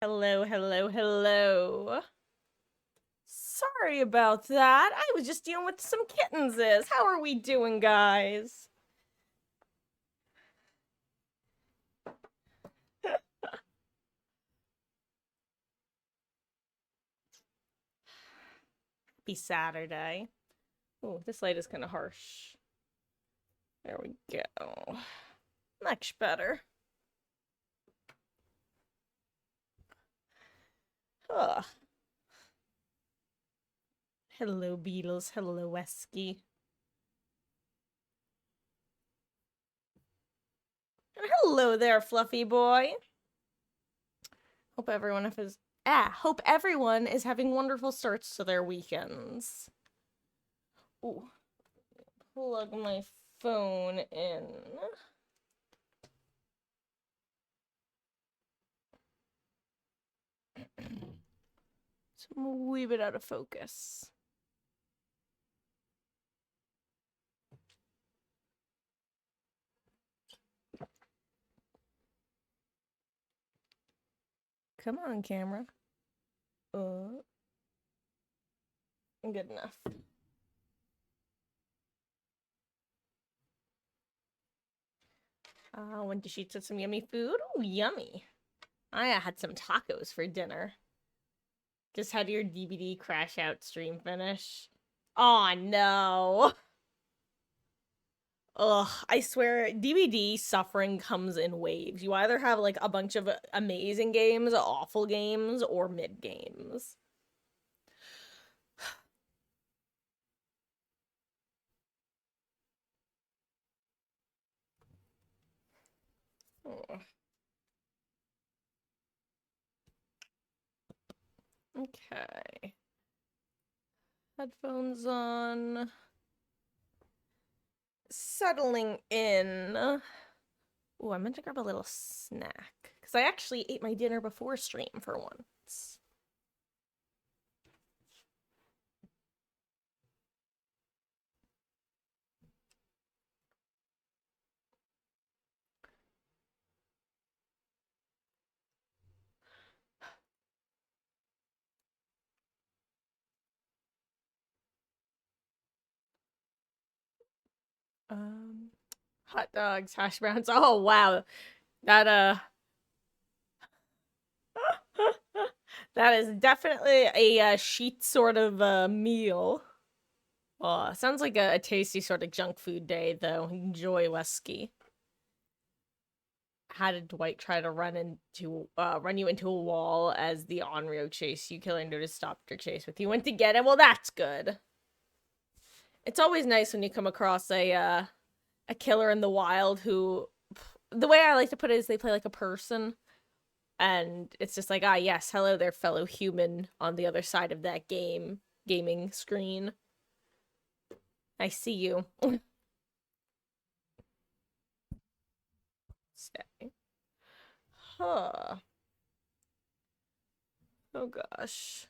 Hello, hello, hello. Sorry about that. I was just dealing with some kittenses. How are we doing, guys? Happy Saturday. Oh, this light is kind of harsh. There we go. Much better. Ugh. Hello, Beatles. Hello, Wesky. And hello there, Fluffy boy. Hope everyone is having wonderful starts to their weekends. Ooh. Plug my phone in. So I'm a wee bit out of focus. Come on, camera. Good enough. Went to Sheets with some yummy food. Oh, yummy. I had some tacos for dinner. Just had your DBD crash out stream finish. Oh no. Ugh, I swear, DBD suffering comes in waves. You either have like a bunch of amazing games, awful games, or mid games. Oh. Okay. Headphones on. Settling in. Oh, I meant to grab a little snack. Because I actually ate my dinner before stream for once. Hot dogs, hash browns. Oh, wow. That, that is definitely a sheet sort of meal. Oh, sounds like a tasty sort of junk food day, though. Enjoy, Wesky. How did Dwight try to run you into a wall as the Onryo chase you, killing to stop your chase with you? Went to get him. Well, that's good. It's always nice when you come across a killer in the wild who, the way I like to put it is they play like a person, and it's just like, yes, hello there, fellow human on the other side of that gaming screen. I see you. Stay. Huh. Oh gosh.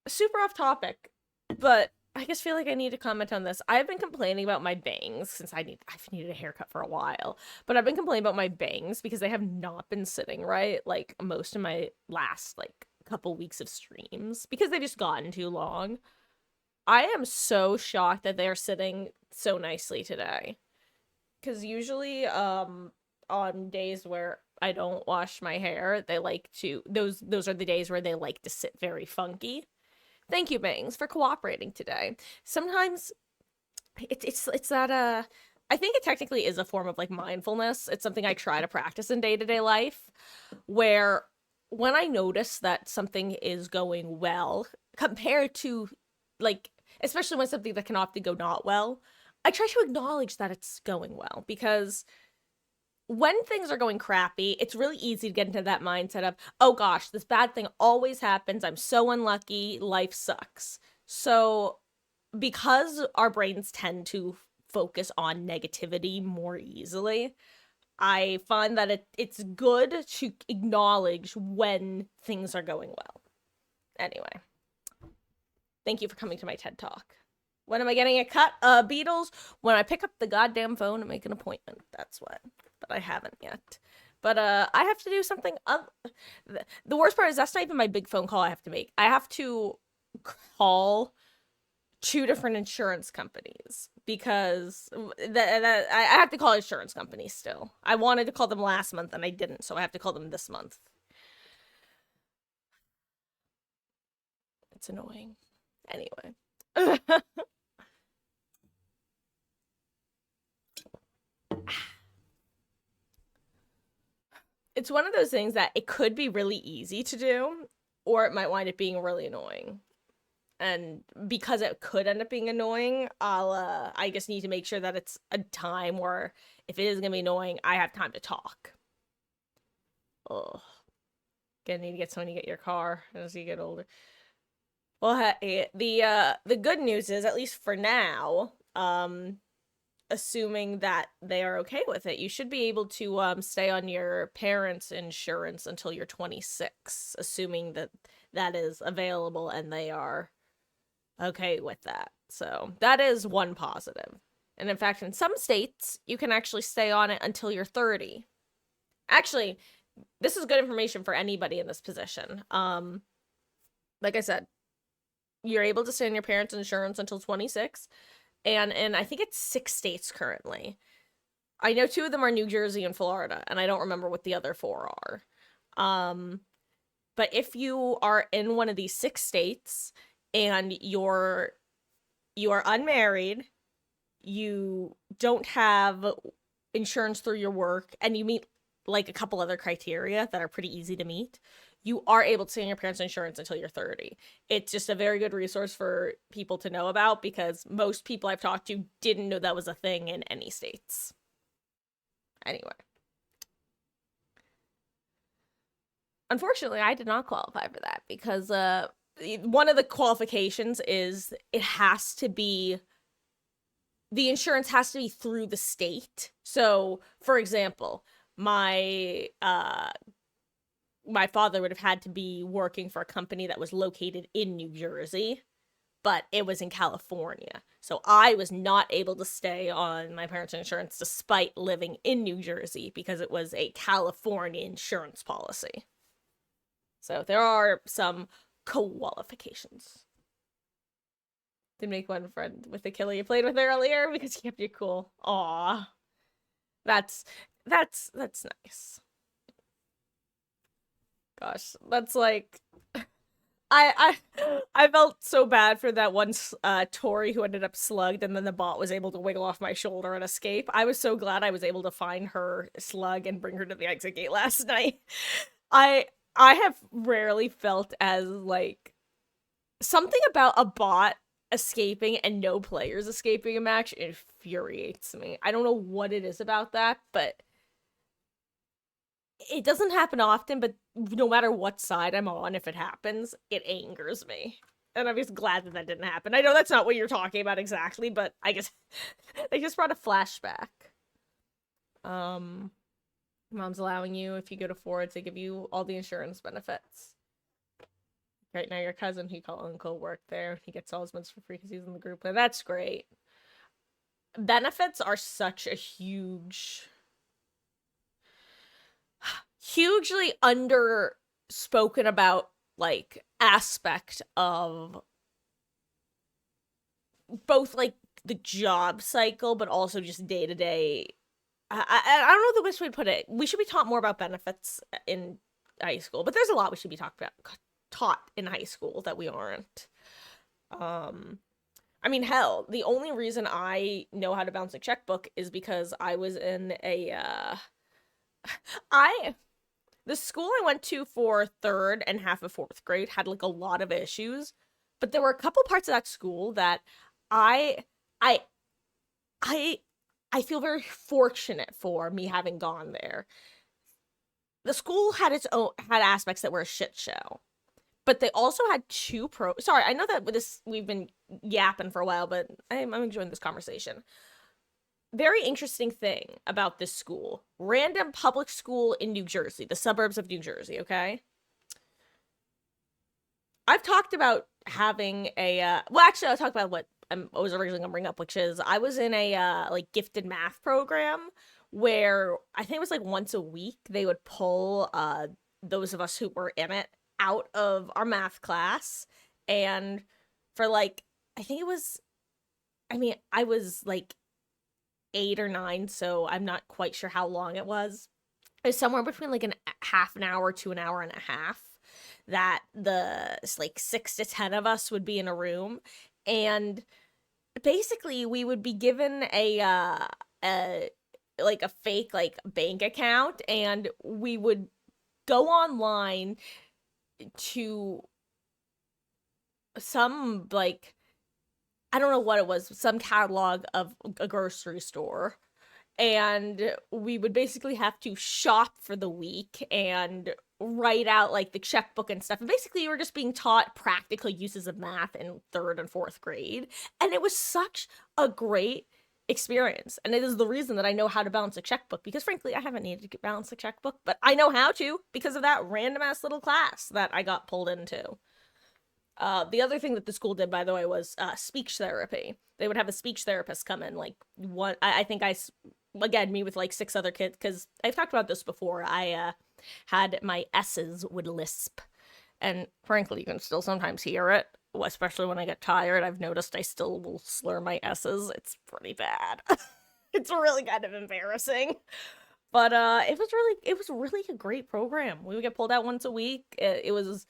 Super off topic, but I just feel like I need to comment on this. I've been complaining about my bangs since I've needed a haircut for a while, but I've been complaining about my bangs because they have not been sitting right like most of my last like couple weeks of streams because they've just gotten too long. I am so shocked that they're sitting so nicely today. Cause usually on days where I don't wash my hair, they like to those are the days where they like to sit very funky. Thank you, Bangs, for cooperating today. Sometimes it's that I think it technically is a form of like mindfulness. It's something I try to practice in day-to-day life where when I notice that something is going well compared to like especially when something that can often go not well, I try to acknowledge that it's going well because when things are going crappy, it's really easy to get into that mindset of, oh gosh, this bad thing always happens. I'm so unlucky. Life sucks. So, because our brains tend to focus on negativity more easily, I find that it's good to acknowledge when things are going well. Anyway, thank you for coming to my TED Talk. When am I getting a cut? Beatles, when I pick up the goddamn phone and make an appointment. That's what. But I haven't yet. But I have to do something. The worst part is that's not even my big phone call I have to make. I have to call two different insurance companies because I have to call insurance companies still. I wanted to call them last month and I didn't, so I have to call them this month. It's annoying. Anyway. It's one of those things that it could be really easy to do, or it might wind up being really annoying. And because it could end up being annoying, I just need to make sure that it's a time where if it is gonna be annoying, I have time to talk. Oh, gonna need to get someone to get your car as you get older. Well, hey, the good news is, at least for now, assuming that they are okay with it, you should be able to stay on your parents' insurance until you're 26, assuming that that is available and they are okay with that. So that is one positive. And in fact, in some states, you can actually stay on it until you're 30. Actually, this is good information for anybody in this position. Like I said, you're able to stay on your parents' insurance until 26, and I think it's 6 states currently. I know 2 of them are New Jersey and Florida, and I don't remember what the other 4 are. But if you are in one of these 6 states and you are unmarried, you don't have insurance through your work, and you meet like a couple other criteria that are pretty easy to meet, you are able to stay on your parents' insurance until you're 30. It's just a very good resource for people to know about because most people I've talked to didn't know that was a thing in any states. Anyway. Unfortunately, I did not qualify for that because one of the qualifications is the insurance has to be through the state. So, for example, my father would have had to be working for a company that was located in New Jersey, but it was in California. So I was not able to stay on my parents' insurance despite living in New Jersey because it was a California insurance policy. So there are some qualifications. Did make one friend with the killer you played with earlier because he kept you cool. Aw. That's nice. Gosh, that's like I I felt so bad for that one Tori who ended up slugged and then the bot was able to wiggle off my shoulder and escape. I was so glad I was able to find her slug and bring her to the exit gate last night. I I have rarely felt as like something about a bot escaping and no players escaping a match infuriates me. I don't know what it is about that, but it doesn't happen often, but no matter what side I'm on, if it happens, it angers me. And I'm just glad that that didn't happen. I know that's not what you're talking about exactly, but I guess they just brought a flashback. Mom's allowing you, if you go to Ford, to give you all the insurance benefits. Right now, your cousin, who you call uncle, worked there. He gets all his months for free because he's in the group, and that's great. Benefits are such a hugely under spoken about like aspect of both like the job cycle but also just day to day. I don't know the best way to put it. We should be taught more about benefits in high school, but there's a lot we should be taught in high school that we aren't. I mean, hell, the only reason I know how to balance a checkbook is because I was in a I the school I went to for 3rd and half of 4th grade had like a lot of issues, but there were a couple parts of that school that I I I I feel very fortunate for me having gone there. The school had its own had aspects that were a shit show, but they also had sorry, I know that with this we've been yapping for a while, but I'm enjoying this conversation. Very interesting thing about this school. Random public school in New Jersey, the suburbs of New Jersey, okay? I've talked about having a well, actually I'll talk about what I was originally gonna bring up, which is I was in a like gifted math program where I think it was like once a week they would pull those of us who were in it out of our math class, and for like I think it was I mean, I was like 8 or 9, so I'm not quite sure how long it was. It was somewhere between like an half an hour to an hour and a half that the like 6 to 10 of us would be in a room, and basically we would be given a like a fake like bank account, and we would go online to some like I don't know what it was, some catalog of a grocery store. And we would basically have to shop for the week and write out like the checkbook and stuff. And basically, you were just being taught practical uses of math in third and fourth grade. And it was such a great experience. And it is the reason that I know how to balance a checkbook, because frankly, I haven't needed to balance a checkbook, but I know how to because of that random ass little class that I got pulled into. The other thing that the school did, by the way, was speech therapy. They would have a speech therapist come in, like one. I think again, me with like 6 other kids, because I've talked about this before. I had my S's would lisp, and frankly, you can still sometimes hear it, especially when I get tired. I've noticed I still will slur my S's. It's pretty bad. It's really kind of embarrassing. But it was really a great program. We would get pulled out once a week. It was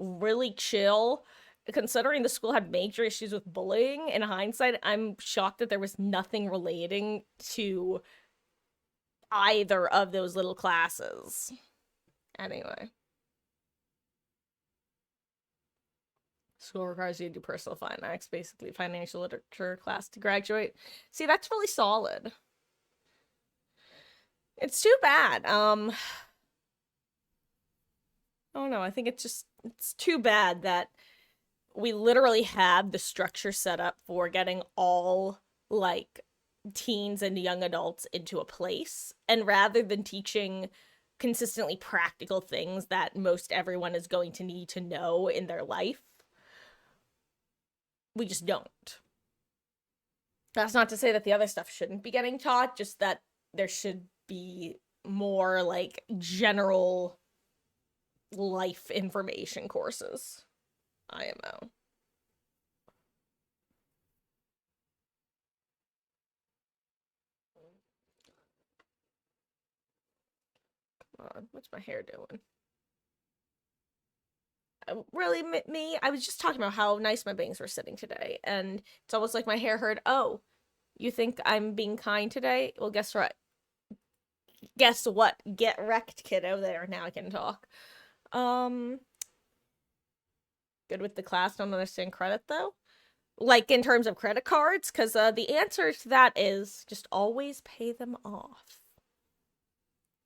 really chill. Considering the school had major issues with bullying, in hindsight, I'm shocked that there was nothing relating to either of those little classes. Anyway, school requires you to do personal finance, basically financial literature class to graduate. See, that's really solid. It's too bad. Oh no, I think it's too bad that we literally have the structure set up for getting all like teens and young adults into a place, and rather than teaching consistently practical things that most everyone is going to need to know in their life, we just don't. That's not to say that the other stuff shouldn't be getting taught, just that there should be more like general life information courses. IMO. Come on, what's my hair doing? Really, me? I was just talking about how nice my bangs were sitting today, and it's almost like my hair heard, oh, you think I'm being kind today? Well, guess what? Guess what? Get wrecked, kiddo. There, now I can talk. Um, good with the class, don't understand credit, though. Like, in terms of credit cards, because the answer to that is just always pay them off.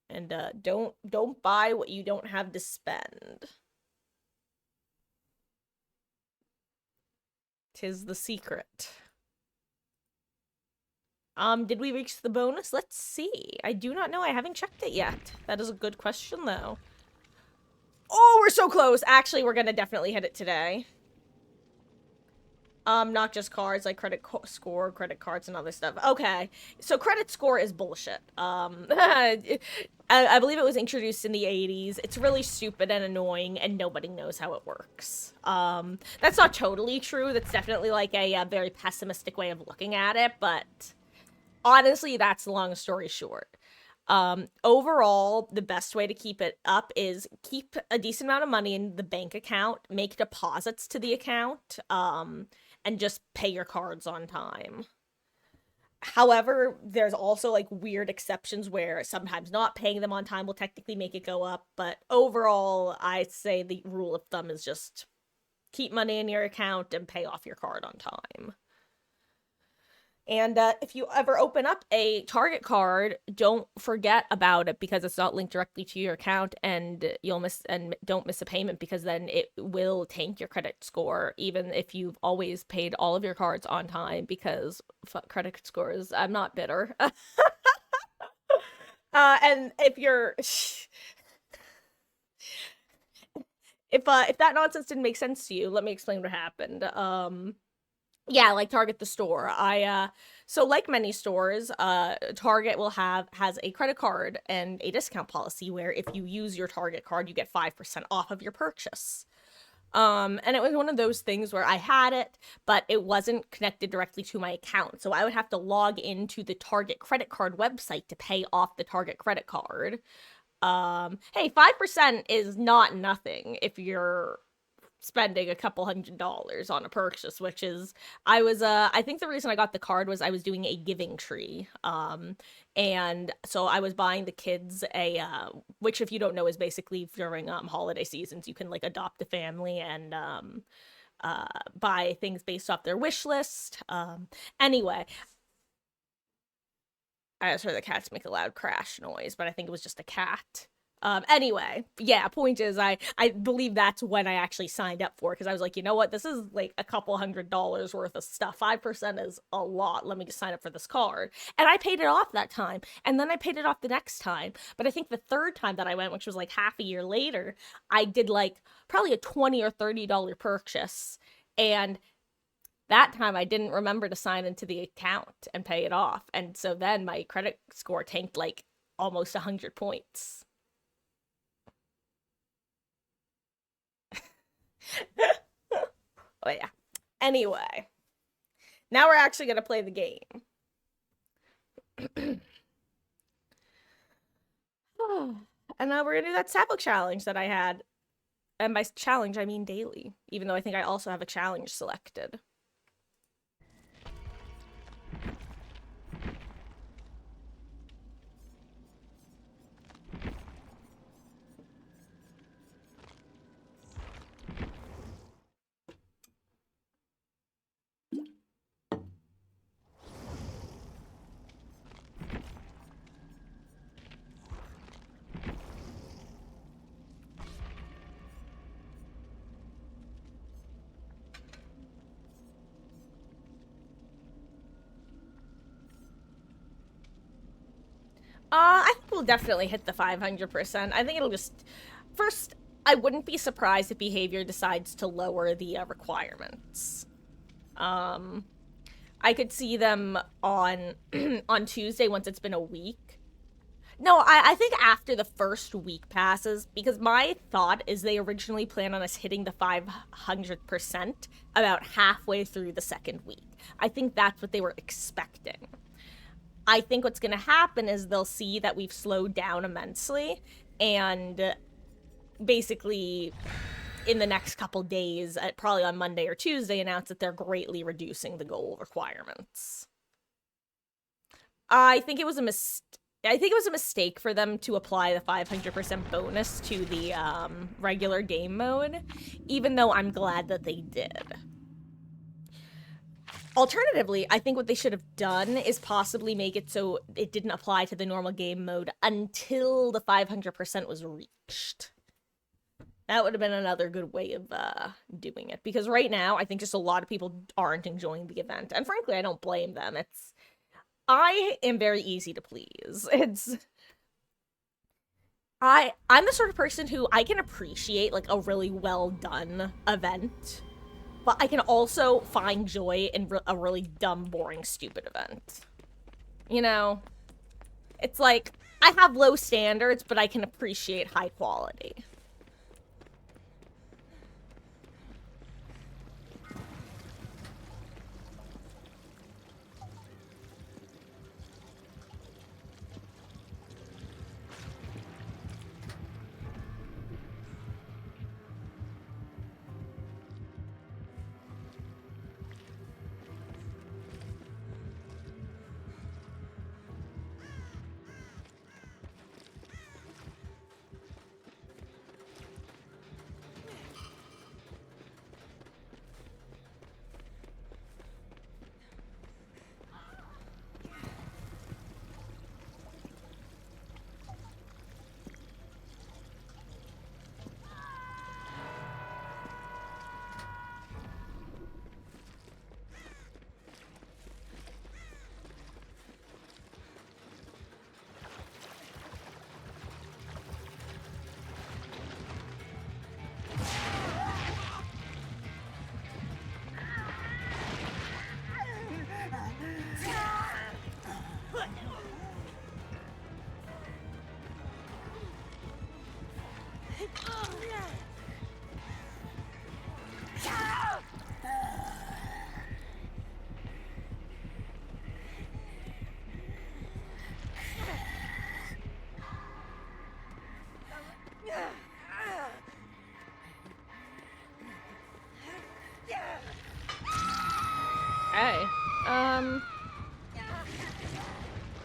And don't buy what you don't have to spend. 'Tis the secret. Did we reach the bonus? Let's see. I do not know. I haven't checked it yet. That is a good question, though. Oh, we're so close. Actually, we're gonna definitely hit it today. Not just cards, like score, credit cards, and other stuff. Okay, so credit score is bullshit. I believe it was introduced in the 80s. It's really stupid and annoying, and nobody knows how it works. That's not totally true. That's definitely like a very pessimistic way of looking at it, but honestly, that's the long story short. Overall, the best way to keep it up is keep a decent amount of money in the bank account, make deposits to the account, and just pay your cards on time. However, there's also like weird exceptions where sometimes not paying them on time will technically make it go up, but overall, I say the rule of thumb is just keep money in your account and pay off your card on time. And if you ever open up a Target card, don't forget about it because it's not linked directly to your account, and don't miss a payment because then it will tank your credit score, even if you've always paid all of your cards on time. Because credit scores, I'm not bitter. And if you're if that nonsense didn't make sense to you, let me explain what happened. Yeah, like Target the store. So like many stores, Target has a credit card and a discount policy where if you use your Target card, you get 5% off of your purchase. And it was one of those things where I had it, but it wasn't connected directly to my account. So I would have to log into the Target credit card website to pay off the Target credit card. Hey, 5% is not nothing if you're spending a couple $100s on a purchase, which is I think the reason I got the card was I was doing a giving tree. And so I was buying the kids a which, if you don't know, is basically during holiday seasons you can like adopt a family and buy things based off their wish list. Anyway, I just heard the cats make a loud crash noise, but I think it was just a cat. Anyway, yeah, point is I believe that's when I actually signed up for it because I was like, you know what, this is like a couple $100s worth of stuff. 5% is a lot. Let me just sign up for this card. And I paid it off that time. And then I paid it off the next time. But I think the third time that I went, which was like half a year later, I did like probably a $20 or $30 purchase. And that time I didn't remember to sign into the account and pay it off. And so then my credit score tanked like almost 100 points. Oh yeah. Anyway, now we're actually gonna play the game. And now we're gonna do that Sapbook challenge that I had. And by challenge, I mean daily, even though I think I also have a challenge selected. I think we'll definitely hit the 500%. I think it'll just first. I wouldn't be surprised if behavior decides to lower the requirements. Um, I could see them on on Tuesday once it's been a week. No, I think after the first week passes, because my thought is they originally plan on us hitting the 500% about halfway through the second week. I think that's what they were expecting. I think what's going to happen is they'll see that we've slowed down immensely and basically in the next couple days, probably on Monday or Tuesday, announce that they're greatly reducing the goal requirements. I think it was a mistake. I think it was a mistake for them to apply the 500% bonus to the regular game mode, even though I'm glad that they did. Alternatively, I think what they should have done is possibly make it so it didn't apply to the normal game mode until the 500% was reached. That would have been another good way of doing it. Because right now, I think just a lot of people aren't enjoying the event. And frankly, I don't blame them. I am very easy to please. I'm the sort of person who I can appreciate like a really well done event, but I can also find joy in a really dumb, boring, stupid event. You know, it's like I have low standards, but I can appreciate high quality.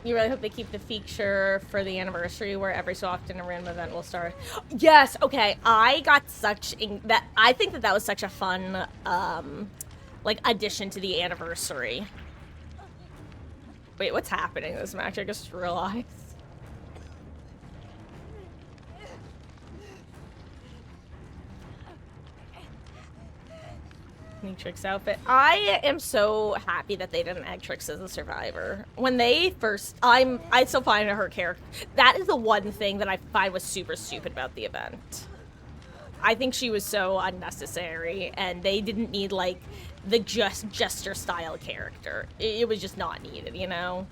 You really hope they keep the feature for the anniversary where every so often a random event will start. Yes, okay. I got such I think that was such a fun like addition to the anniversary. Wait, what's happening in this match? I just realized. Trix outfit. I am so happy that they didn't add Trix as a survivor. When they first, I still find her character. That is the one thing that I find was super stupid about the event. I think she was so unnecessary, and they didn't need like the jester style character. It was just not needed, you know.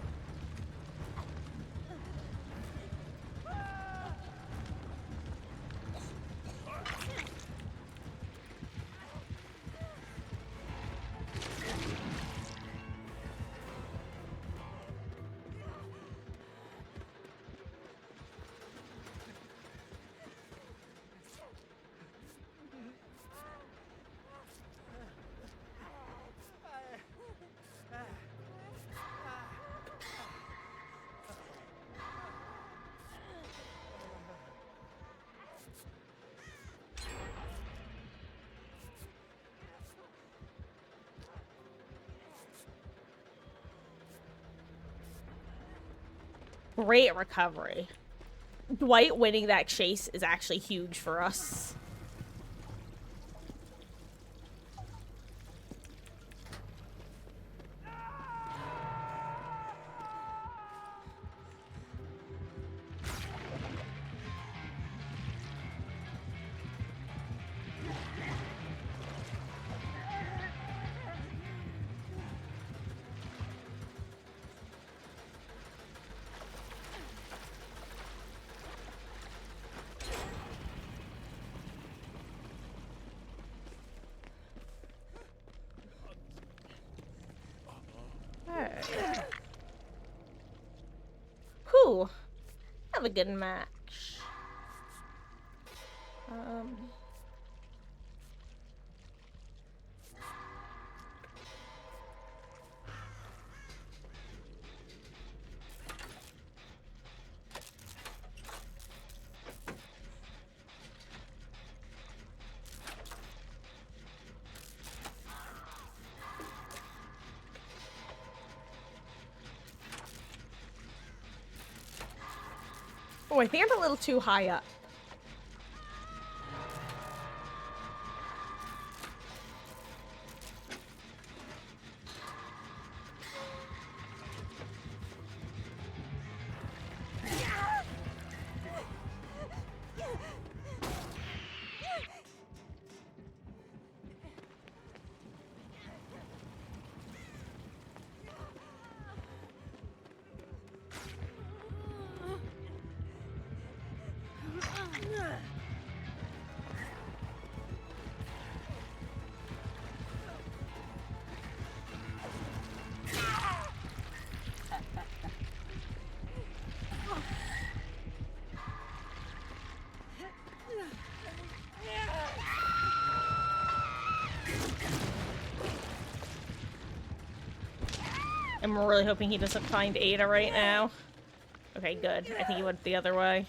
Great recovery. Dwight winning that chase is actually huge for us. Whew. Have a good match. Oh, I think I'm a little too high up. I'm really hoping he doesn't find Ada right now. Okay, good. I think he went the other way.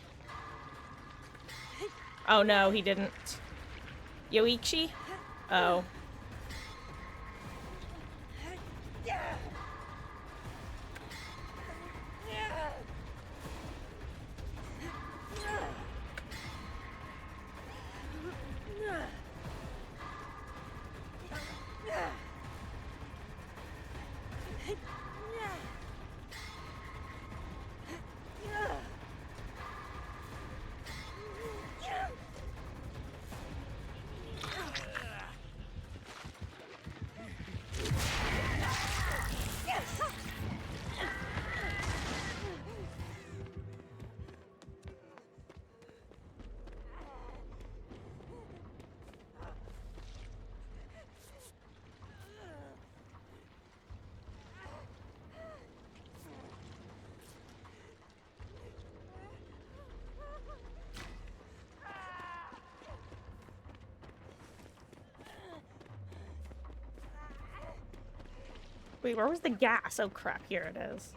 Oh no, he didn't. Yoichi? Oh. Wait, where was the gas? Oh crap, here it is.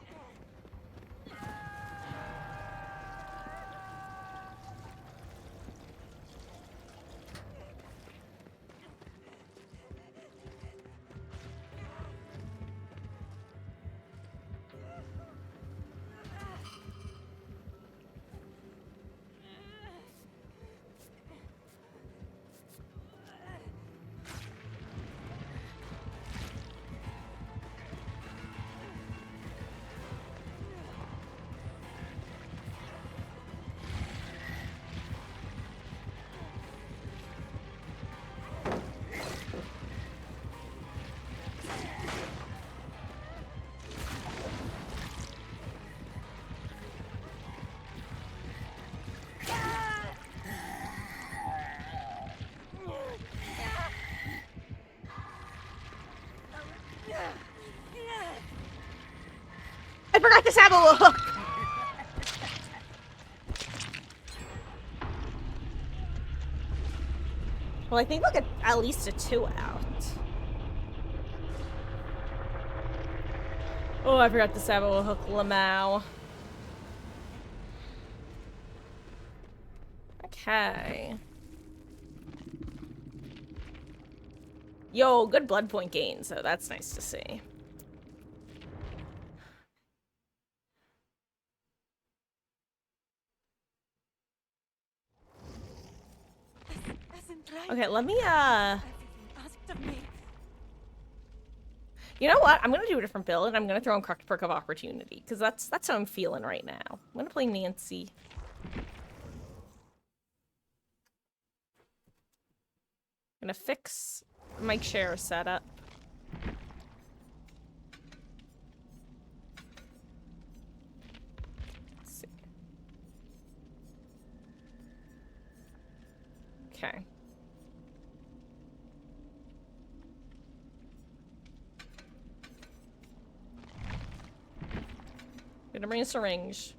I forgot to have a look! Well, I think we'll get at least a 2 out. Oh, I forgot to Sabo Hook Lamau. Okay. Yo, good blood point gain, so that's nice to see. Okay, let me, you know what? I'm gonna do a different build, and I'm gonna throw in Correct Perk of Opportunity, because that's how I'm feeling right now. I'm gonna play Nancy. I'm gonna fix my chair setup. Let's see. Okay. Gonna bring a syringe.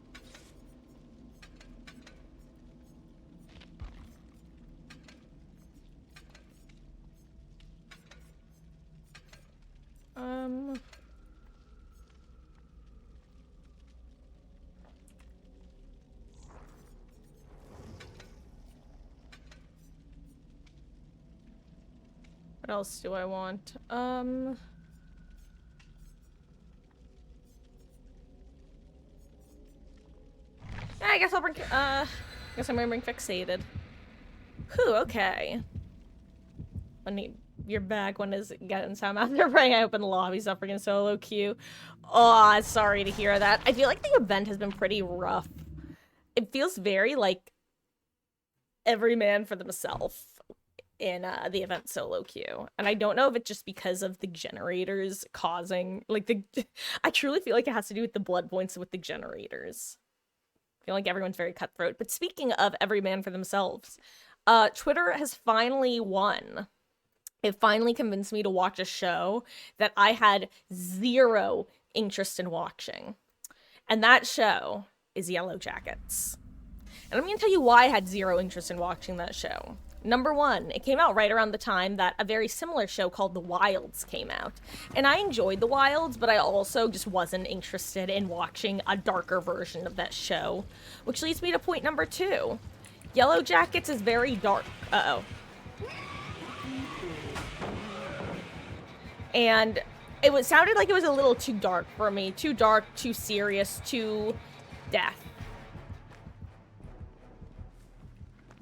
What else do I want? I guess I'll bring, guess I'm gonna bring Fixated. Whew, okay. I need your bag when is getting some out there, right? I open the lobby stuff freaking solo queue. Oh, sorry to hear that. I feel like the event has been pretty rough. It feels very like every man for themselves in the event solo queue. And I don't know if it's just because of the generators causing like the I truly feel like it has to do with the blood points with the generators. I feel like everyone's very cutthroat. But speaking of every man for themselves, Twitter has finally won. It finally convinced me to watch a show that I had zero interest in watching. And that show is Yellow Jackets. And I'm going to tell you why I had zero interest in watching that show. Number one, it came out right around the time that a very similar show called The Wilds came out. And I enjoyed The Wilds, but I also just wasn't interested in watching a darker version of that show. Which leads me to point number two. Yellow Jackets is very dark. Uh-oh. And it sounded like it was a little too dark for me. Too dark, too serious, too death.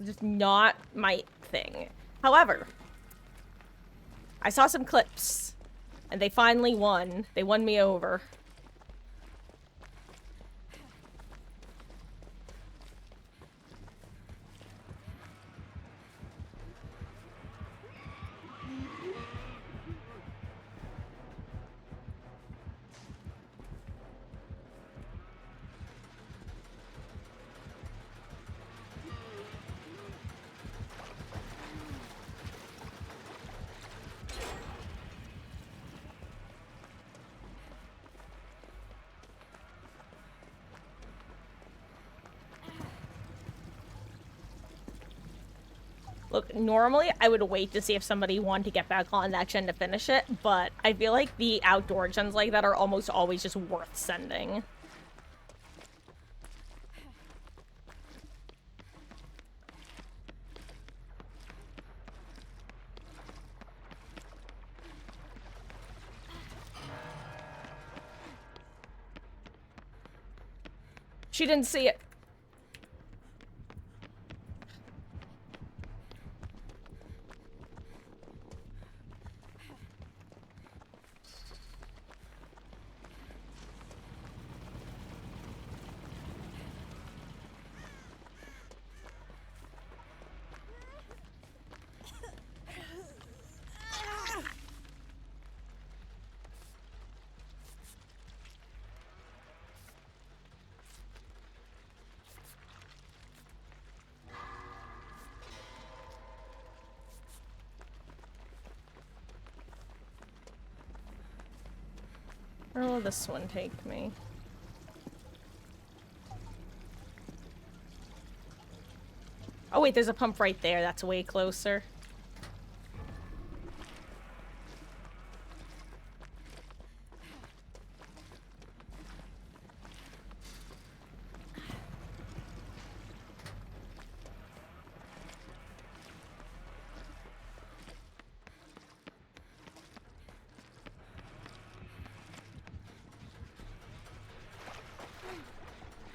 Just not my thing. However, I saw some clips, and they finally won. They won me over. Look, normally I would wait to see if somebody wanted to get back on that gen to finish it, but I feel like the outdoor gens like that are almost always just worth sending. She didn't see it. Where will this one take me? Oh wait, there's a pump right there. That's way closer.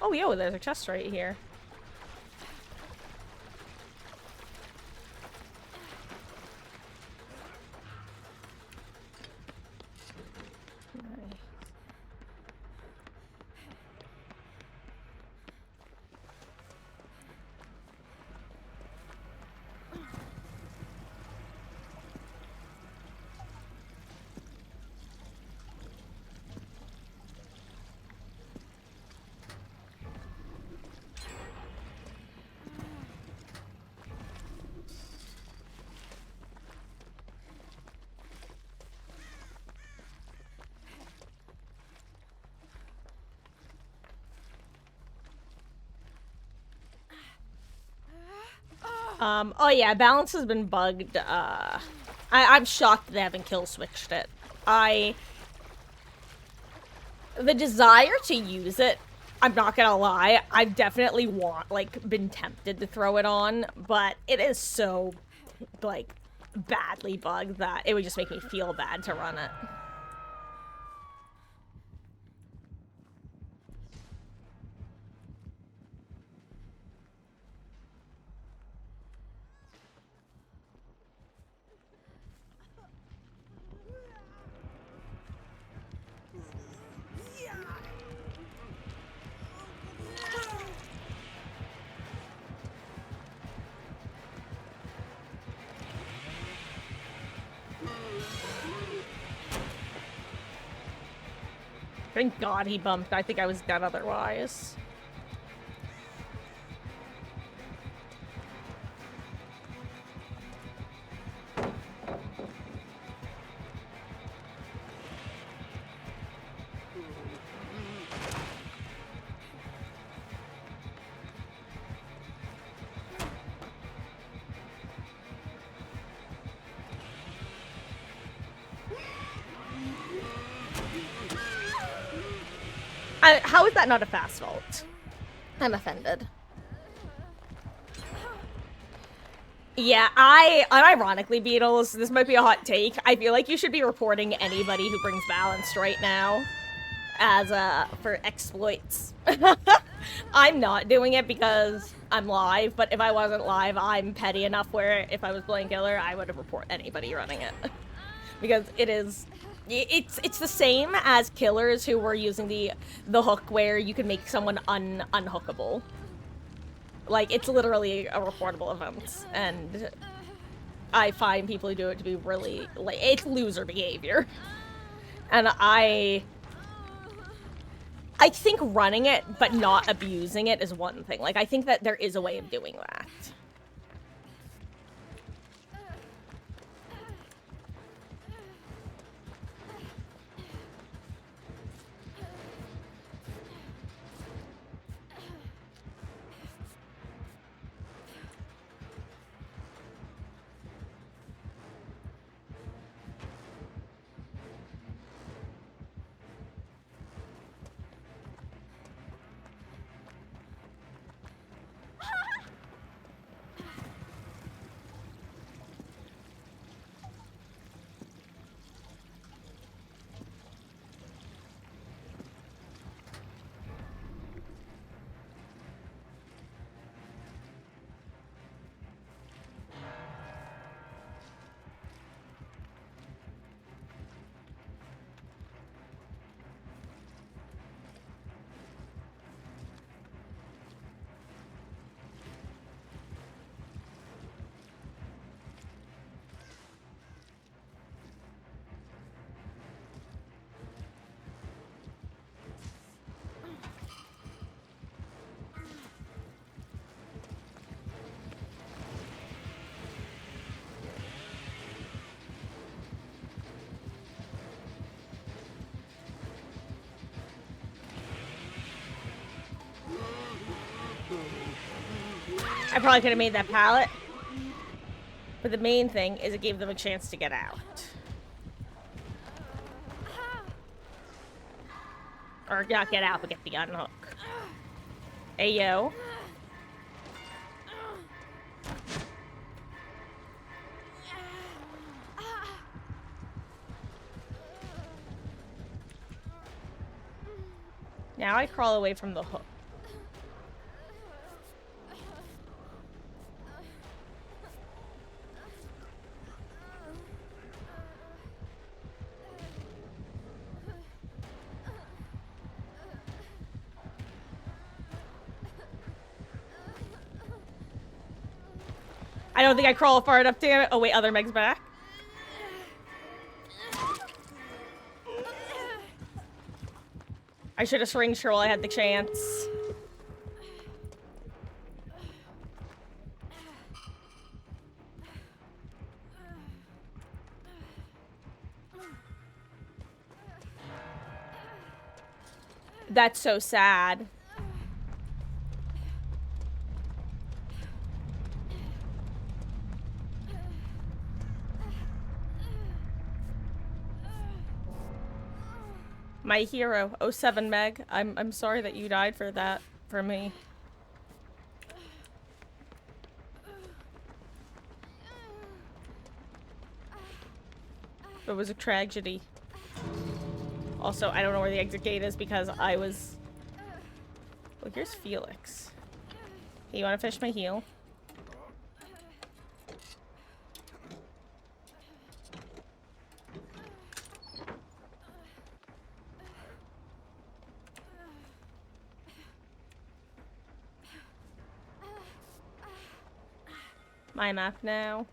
Oh, yo, there's a chest right here. Oh yeah, balance has been bugged. I'm shocked they haven't kill switched it. The desire to use it, I'm not gonna lie, I've definitely been tempted to throw it on, but it is so, like, badly bugged that it would just make me feel bad to run it. Thank God he bumped. I think I was dead otherwise. How is that not a fast vault? I'm offended. Yeah, unironically, Beatles, this might be a hot take. I feel like you should be reporting anybody who brings balanced right now as, for exploits. I'm not doing it because I'm live, but if I wasn't live, I'm petty enough where if I was playing killer, I would report anybody running it. Because it's the same as killers who were using the hook where you can make someone unhookable. Like, it's literally a reportable event, and I find people who do it to be really, like, it's loser behavior. And I think running it but not abusing it is one thing. Like, I think that there is a way of doing that. I probably could have made that pallet. But the main thing is it gave them a chance to get out. Or not get out, but get the unhook. Ayo. Now I crawl away from the hook. I don't think I crawl far enough, damn it. Oh wait, other Meg's back. I should have syringed her while I had the chance. That's so sad. My hero, 07 Meg. I'm sorry that you died for that, for me. It was a tragedy. Also, I don't know where the exit gate is because I was... Oh, here's Felix. Hey, you wanna fish my heel? My map now.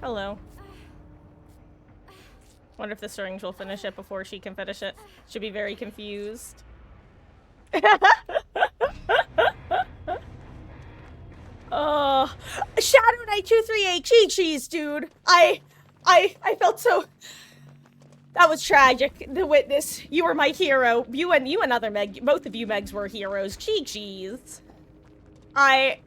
Hello. Wonder if the syringe will finish it before she can finish it. Should be very confused. Oh, Shadow Knight 238 cheese, dude. I felt so. That was tragic. The witness, you were my hero. You and other Meg, both of you Megs were heroes. Cheese. I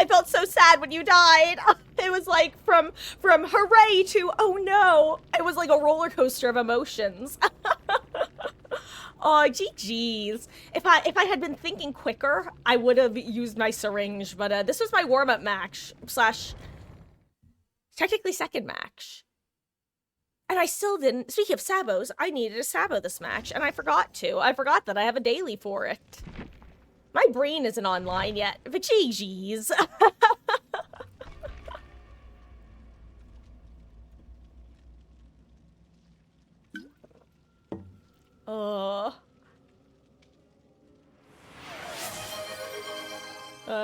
felt so sad when you died. It was like from hooray to oh no. It was like a roller coaster of emotions. Oh, GG's. If I had been thinking quicker, I would have used my syringe. But this was my warm-up match slash technically second match. And I still didn't. Speaking of sabos, I needed a sabo this match, and I forgot to. I forgot that I have a daily for it. My brain isn't online yet, but GG's.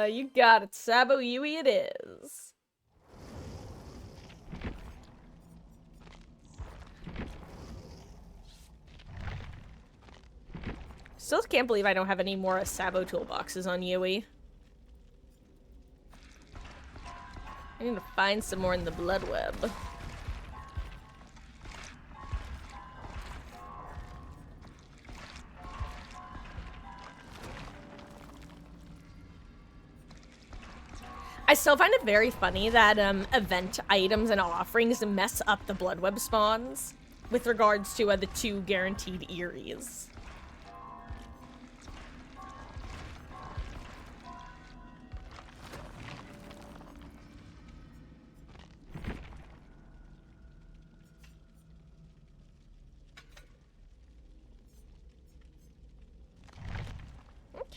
You got it, Sabo Yui it is. Still can't believe I don't have any more Sabo toolboxes on Yui. I need to find some more in the blood web. I still find it very funny that event items and offerings mess up the blood web spawns with regards to the 2 guaranteed Eries.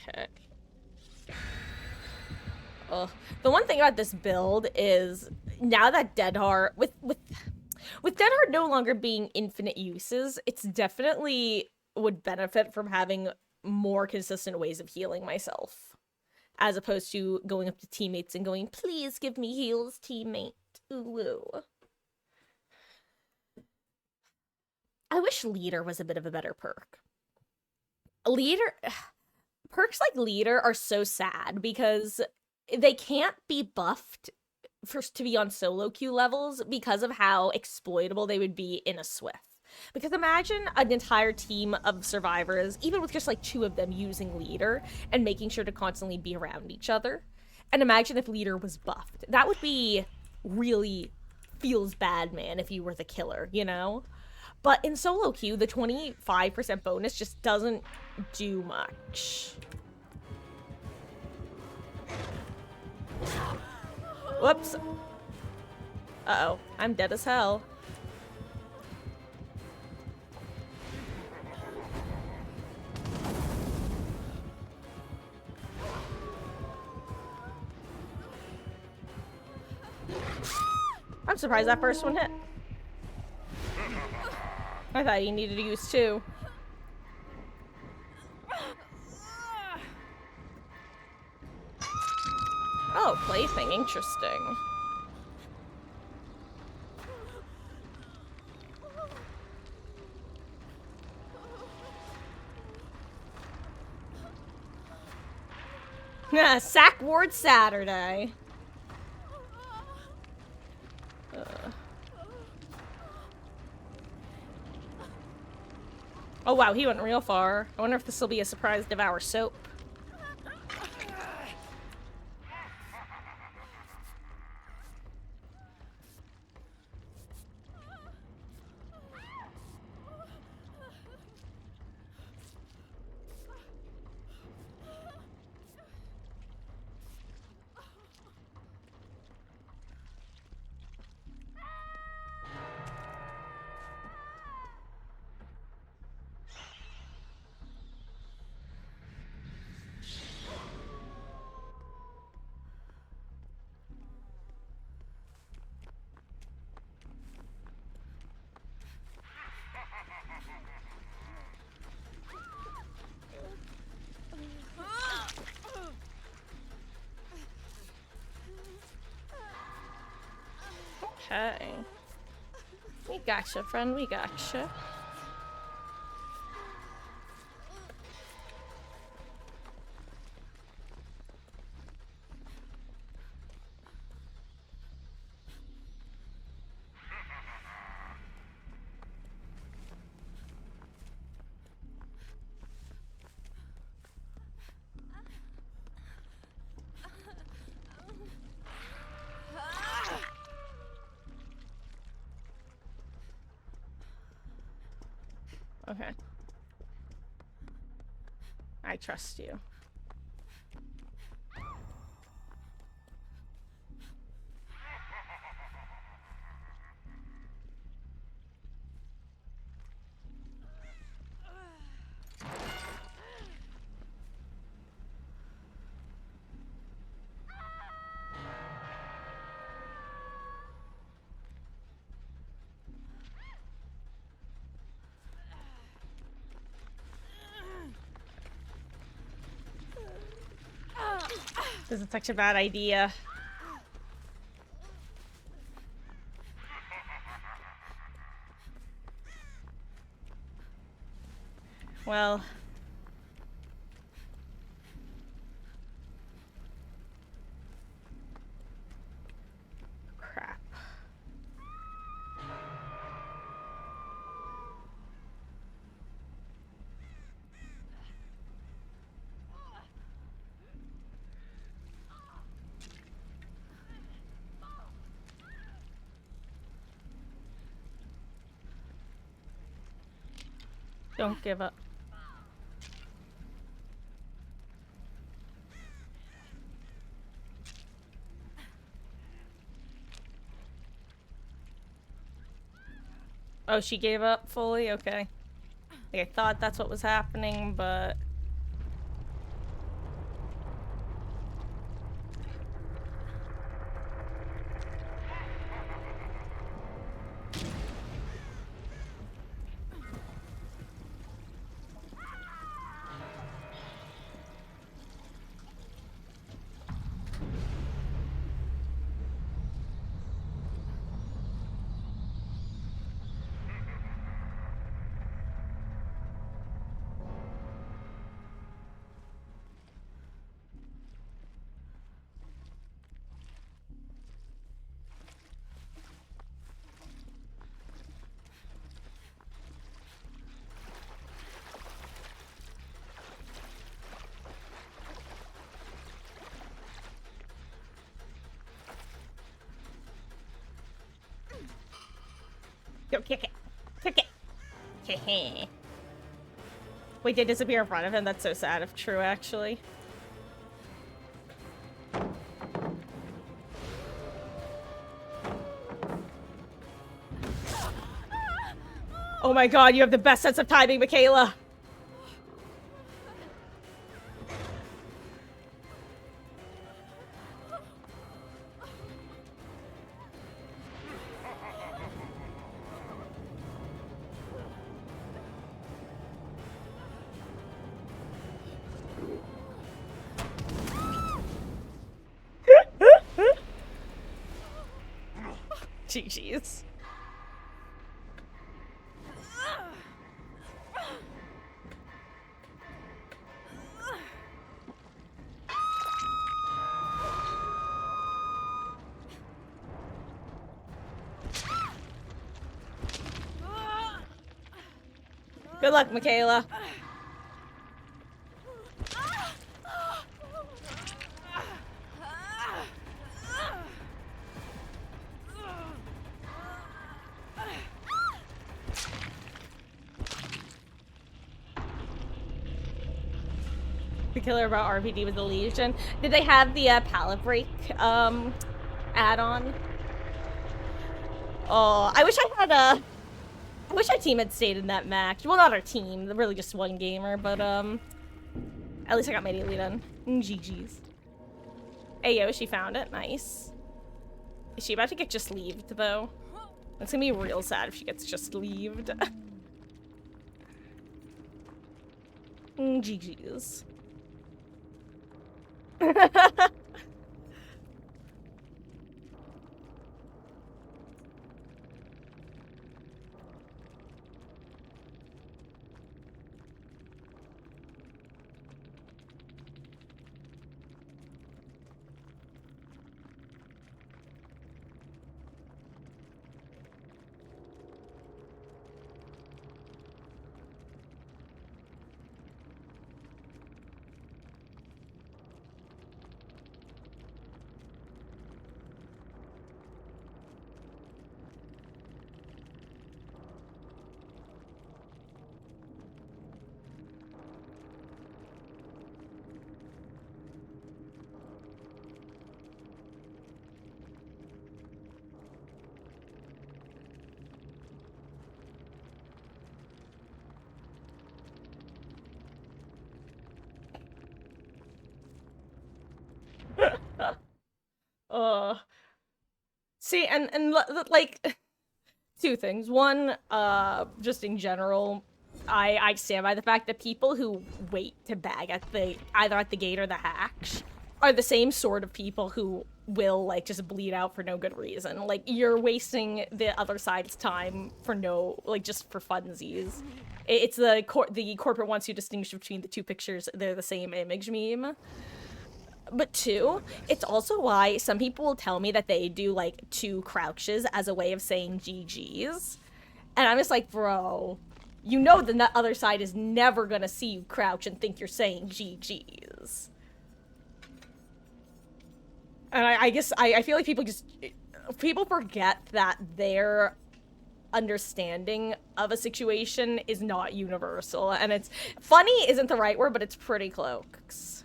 Okay. The one thing about this build is now that Deadheart, with Deadheart no longer being infinite uses, it's definitely would benefit from having more consistent ways of healing myself, as opposed to going up to teammates and going, "Please give me heals, teammate." Ooh. I wish Leader was a bit of a better perk. Perks like Leader are so sad because they can't be buffed to be on solo queue levels because of how exploitable they would be in a Swift. Because imagine an entire team of survivors, even with just like two of them using leader and making sure to constantly be around each other. And imagine if leader was buffed. That would be really feels bad, man, if you were the killer, you know? But in solo queue, the 25% bonus just doesn't do much. Whoops. Uh-oh, I'm dead as hell. I'm surprised that first one hit. I thought you needed to use two. Oh, plaything, interesting. Sack Ward Saturday. Oh wow, he went real far. I wonder if this will be a surprise Devour Soap. Okay. We gotcha, friend, we gotcha. Okay. I trust you. This is such a bad idea. Well. Crap. Don't give up. Oh, she gave up fully? Okay. Like, I thought that's what was happening, but... Go kick it. Kick it. Wait, they disappear in front of him? That's so sad if true, actually. Oh my god, you have the best sense of timing, Michaela! GG's. Good luck, Michaela. The killer about RPD with the Legion. Did they have the pallet break add-on? Oh, I wish I had a... I wish our team had stayed in that match. Well, not our team. Really just one gamer, but at least I got my daily done. GG's. Hey, yo, she found it. Nice. Is she about to get just leaved, though? It's gonna be real sad if she gets just leaved. GG's. See, and like, two things. One, just in general, I stand by the fact that people who wait to bag at either at the gate or the hatch are the same sort of people who will, like, just bleed out for no good reason. Like, you're wasting the other side's time for no, like, just for funsies. It's the corporate wants you to distinguish between the two pictures, they're the same image meme. But two, it's also why some people will tell me that they do, like, 2 crouches as a way of saying GG's. And I'm just like, bro, you know the other side is never gonna see you crouch and think you're saying GG's. And I guess, I feel like people forget that their understanding of a situation is not universal. And it's, funny isn't the right word, but it's pretty close.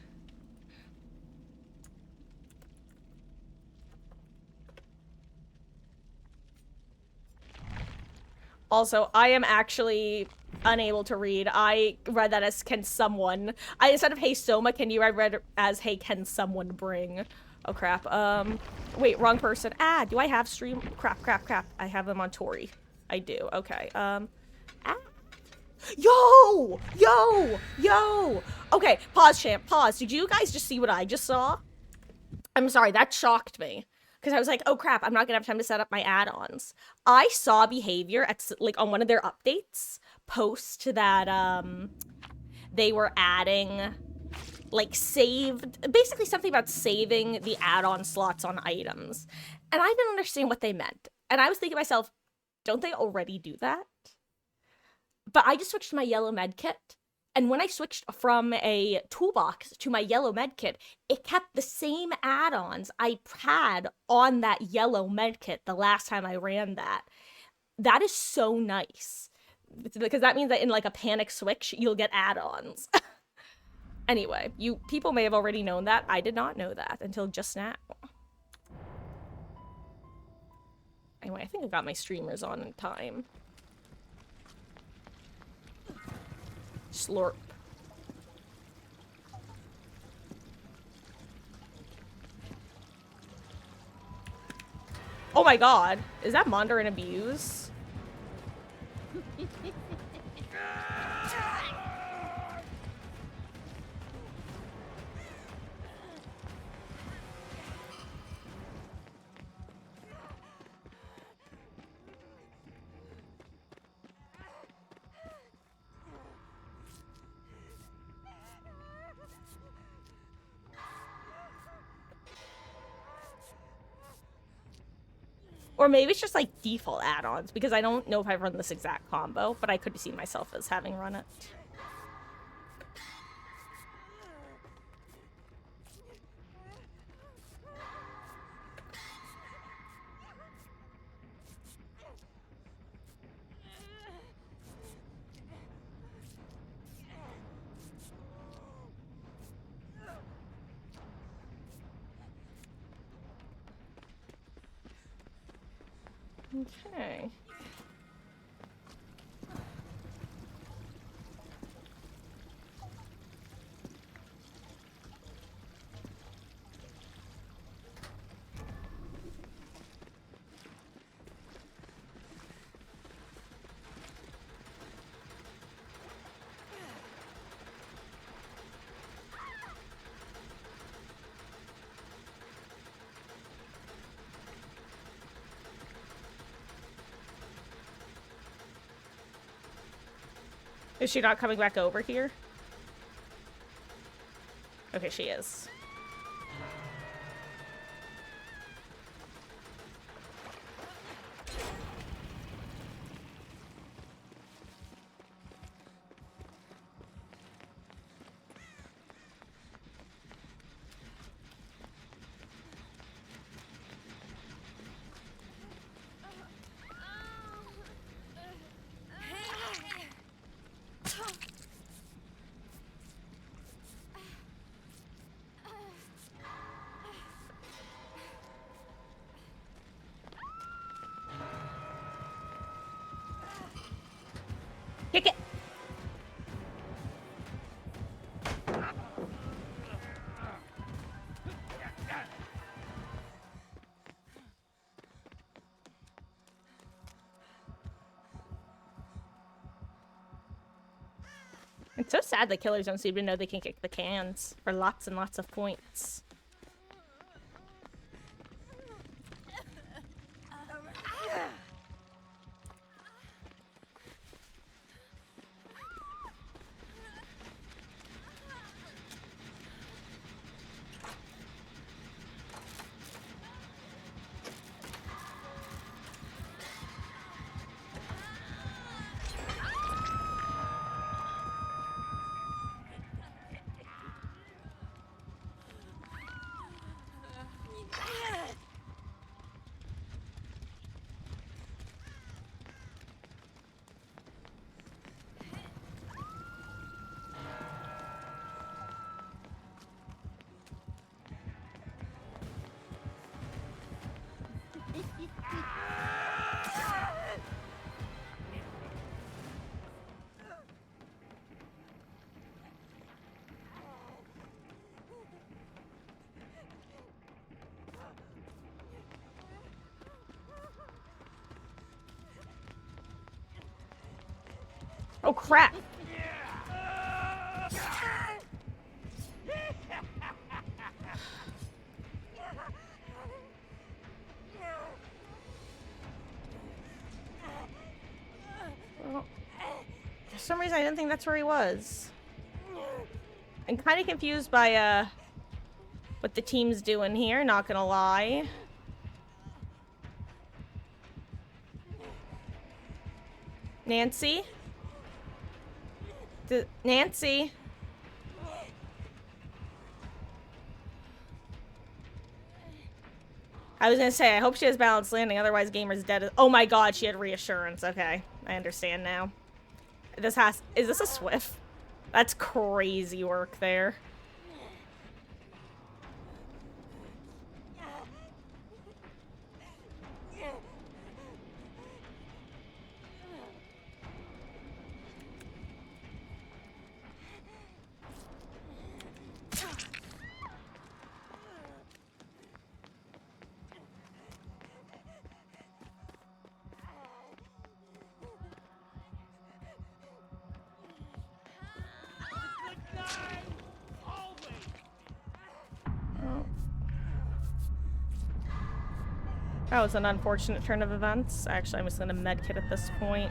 Also, I am actually unable to read. I read that as can someone. Instead of hey Soma, I read as hey can someone bring. Oh crap. Wait, wrong person. Do I have stream? Crap. I have them on Tori. I do. Okay. Yo! Okay, pause, champ. Pause. Did you guys just see what I just saw? I'm sorry, that shocked me. Because I was like, oh crap, I'm not gonna have time to set up my add-ons. I saw behavior at, like, on one of their updates post that, they were adding, like, basically something about saving the add-on slots on items. And I didn't understand what they meant. And I was thinking to myself, don't they already do that? But I just switched to my yellow medkit. And when I switched from a toolbox to my yellow medkit, it kept the same add-ons I had on that yellow medkit the last time I ran that. that is so nice. Because that means that in like a panic switch, you'll get add-ons. Anyway, people may have already known that. I did not know that until just now. Anyway, I think I got my streamers on in time. Slurp. Oh my god. Is that Mandarin abuse? Or maybe it's just like default add-ons, because I don't know if I've run this exact combo, but I could see myself as having run it. Okay. Is she not coming back over here? Okay, she is. Kick it! It's so sad that killers don't seem to know they can kick the cans for lots and lots of points. Oh crap! Well, for some reason I didn't think that's where he was. I'm kind of confused by what the team's doing here, not gonna lie. Nancy? Nancy? I was gonna say, I hope she has balanced landing, otherwise gamer's dead. Oh my god, she had reassurance. Okay, I understand now. Is this a Swift? That's crazy work there. That was an unfortunate turn of events. Actually, I'm just gonna medkit at this point.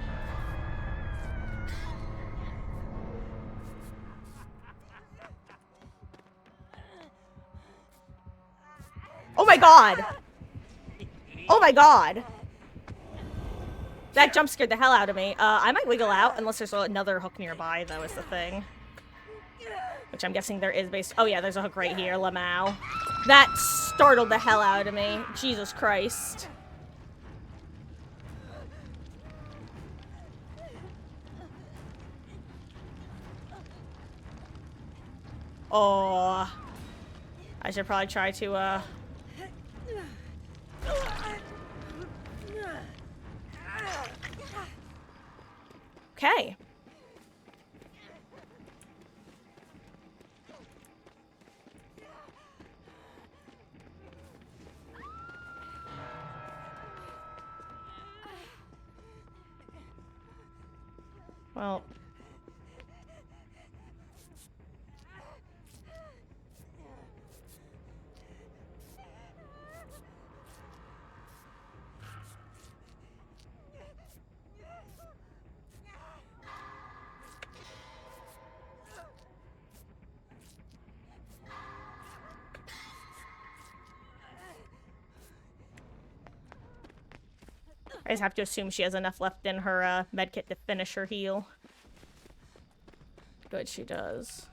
Oh my god! Oh my god! That jump scared the hell out of me. I might wiggle out, unless there's another hook nearby, though, is the thing. Which I'm guessing there is based- oh yeah, there's a hook right here, Lamau. That startled the hell out of me. Jesus Christ. Oh. I should probably try to, okay. Well. I just have to assume she has enough left in her, medkit to finish her heal. Good, she does.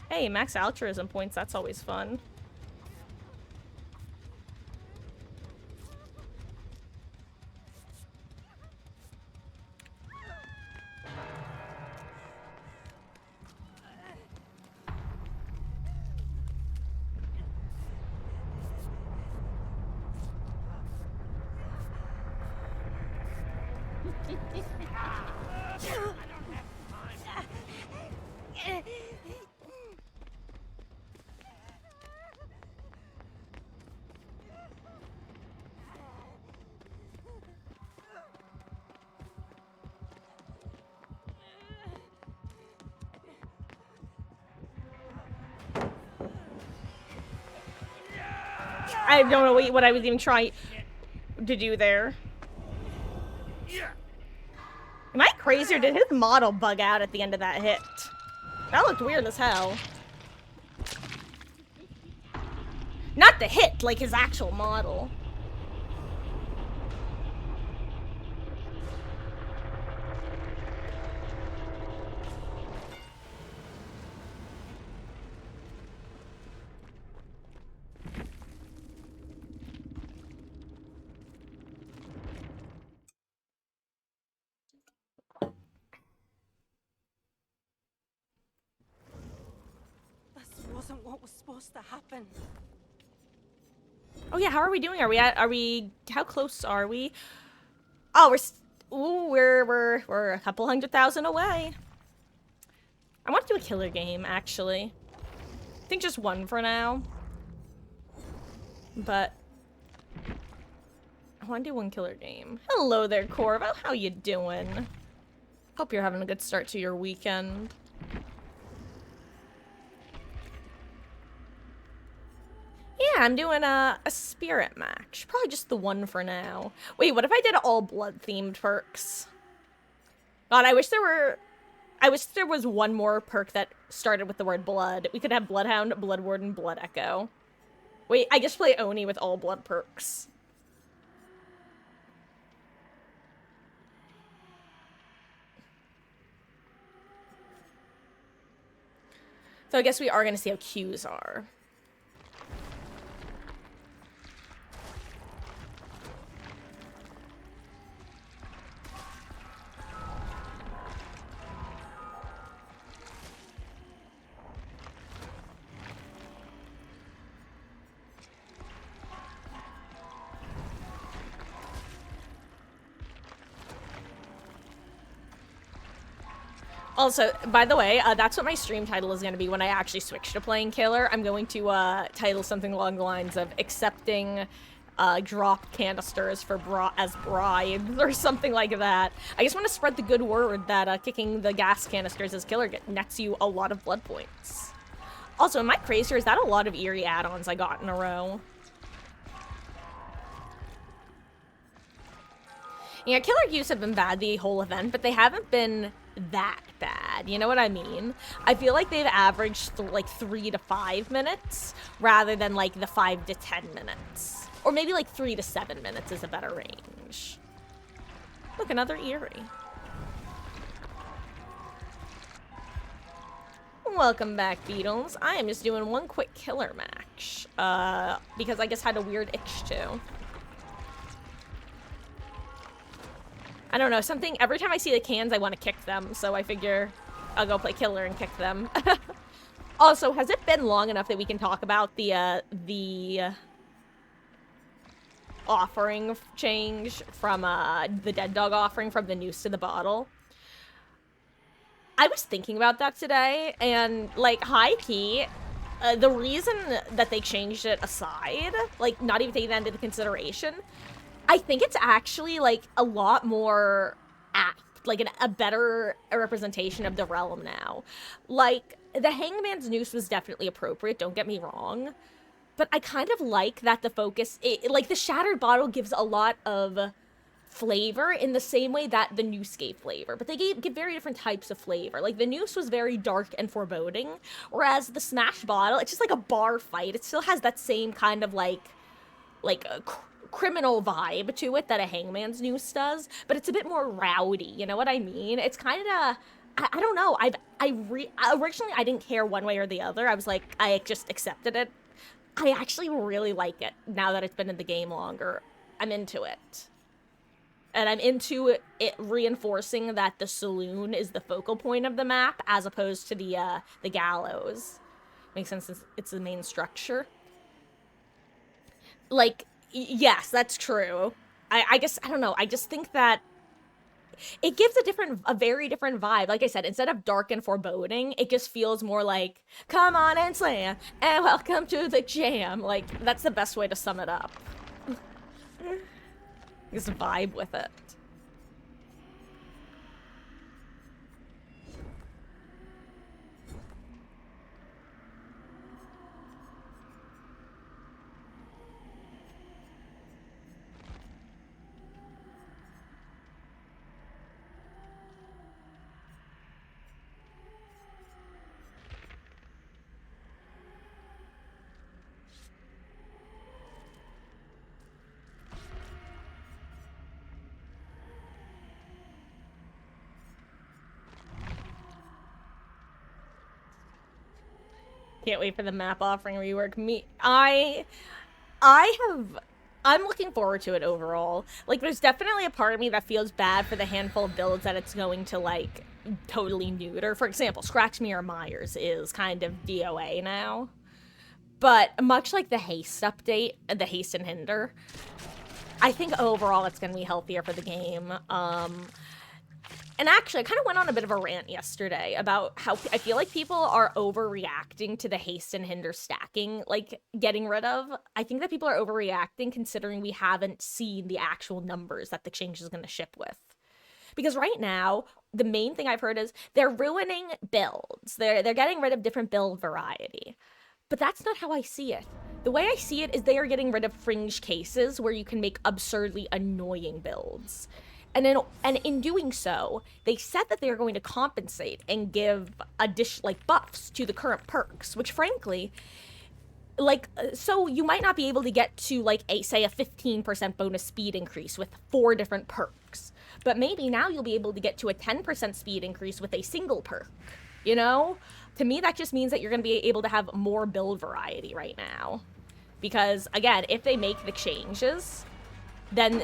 Hey, max altruism points, that's always fun. I don't know what I was even trying to do there. Am I crazy or did his model bug out at the end of that hit? That looked weird as hell. Not the hit, like his actual model. wasn't what was supposed to happen. Oh yeah, how are we doing? How close are we? Oh, we're a couple 100,000 away. I want to do a killer game, actually. I think just one for now. But I want to do one killer game. Hello there, Corvo. How you doing? Hope you're having a good start to your weekend. Yeah, I'm doing a spirit match. Probably just the one for now. Wait, what if I did all blood-themed perks? God, I wish there was one more perk that started with the word blood. We could have Bloodhound, Blood Warden, Blood Echo. Wait, I just play Oni with all blood perks. So I guess we are going to see how Qs are. Also, by the way, that's what my stream title is going to be when I actually switch to playing killer. I'm going to title something along the lines of accepting drop canisters for as bribes or something like that. I just want to spread the good word that kicking the gas canisters as killer nets you a lot of blood points. Also, am I crazy or is that a lot of eerie add-ons I got in a row? Yeah, killer Qs have been bad the whole event, but they haven't been that bad. You know what I mean? I feel like they've averaged like 3 to 5 minutes rather than like the 5 to 10 minutes. Or maybe like 3 to 7 minutes is a better range. Look, another eerie. Welcome back, Beatles. I am just doing one quick killer match. Because I just had a weird itch to. I don't know, something, every time I see the cans, I want to kick them, so I figure I'll go play killer and kick them. Also, has it been long enough that we can talk about the offering change from, the Dead Dog offering from the noose to the bottle? I was thinking about that today, and, like, high-key, the reason that they changed it aside, like, not even taking that into consideration, I think it's actually, like, a lot more apt, like, a better representation of the realm now. Like, the Hangman's Noose was definitely appropriate, don't get me wrong, but I kind of like that the focus, like, the Shattered Bottle gives a lot of flavor in the same way that the Noose gave flavor, but they give very different types of flavor. Like, the Noose was very dark and foreboding, whereas the Smash Bottle, it's just like a bar fight. It still has that same kind of, like a criminal vibe to it that a Hangman's Noose does, but it's a bit more rowdy, you know what I mean? It's kind of, I don't know, originally I didn't care one way or the other. I was like, I just accepted it. I actually really like it now that it's been in the game longer. I'm into it. And I'm into it reinforcing that the saloon is the focal point of the map as opposed to the gallows. Makes sense since it's the main structure. Like, yes, that's true. I guess, I don't know, I just think that it gives a very different vibe. Like I said, instead of dark and foreboding, it just feels more like, come on and slam, and welcome to the jam. Like, that's the best way to sum it up. Just vibe with it. Can't wait for the map offering rework. I'm looking forward to it overall. Like, there's definitely a part of me that feels bad for the handful of builds that it's going to, like, totally neuter. For example, Scratch Me or Myers is kind of DOA now. But much like the haste update, the haste and hinder, I think overall it's going to be healthier for the game. And actually, I kind of went on a bit of a rant yesterday about how I feel like people are overreacting to the haste and hinder stacking, like, getting rid of. I think that people are overreacting considering we haven't seen the actual numbers that the change is going to ship with. Because right now, the main thing I've heard is they're ruining builds. They're getting rid of different build variety. But that's not how I see it. The way I see it is they are getting rid of fringe cases where you can make absurdly annoying builds. And in doing so, they said that they are going to compensate and give buffs to the current perks, which frankly, so you might not be able to get to say a 15% bonus speed increase with 4 different perks, but maybe now you'll be able to get to a 10% speed increase with a single perk, you know? To me, that just means that you're going to be able to have more build variety right now. Because, again, if they make the changes, then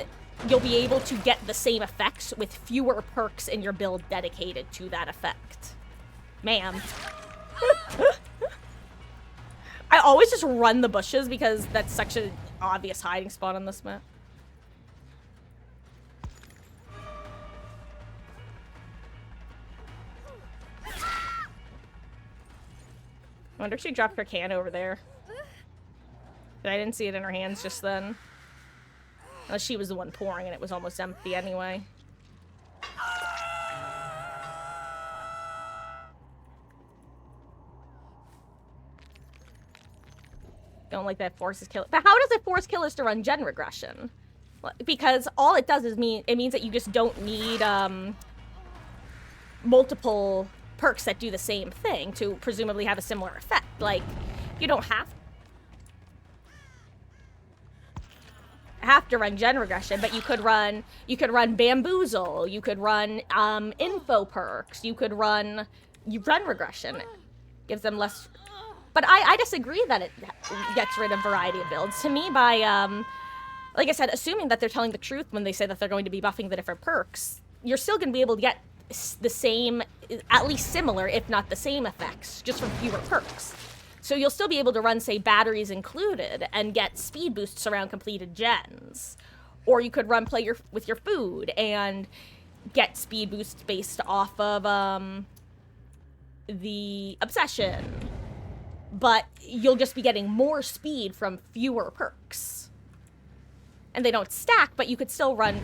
you'll be able to get the same effects with fewer perks in your build dedicated to that effect. Ma'am. I always just run the bushes because that's such an obvious hiding spot on this map. I wonder if she dropped her can over there. But I didn't see it in her hands just then. Unless she was the one pouring and it was almost empty anyway. Don't like that forces kill. But how does it force killers to run gen regression? Because all it does is it means that you just don't need multiple perks that do the same thing to presumably have a similar effect. Like, you don't have to run gen regression, but you could run bamboozle, you could run info perks, you run regression. It gives them less. But I disagree that it gets rid of variety of builds. To me, by like I said, assuming that they're telling the truth when they say that they're going to be buffing the different perks, you're still going to be able to get the same, at least similar, if not the same effects, just from fewer perks. So you'll still be able to run, say, batteries included and get speed boosts around completed gens. Or you could run play with your food and get speed boosts based off of the obsession. But you'll just be getting more speed from fewer perks. And they don't stack, but you could still run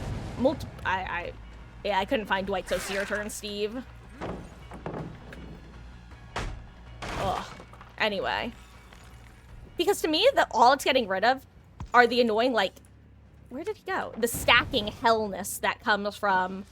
I couldn't find Dwight, so it's your turn, Steve. Ugh. Anyway. Because to me, all it's getting rid of are the annoying, where did he go? The stacking hellness that comes from...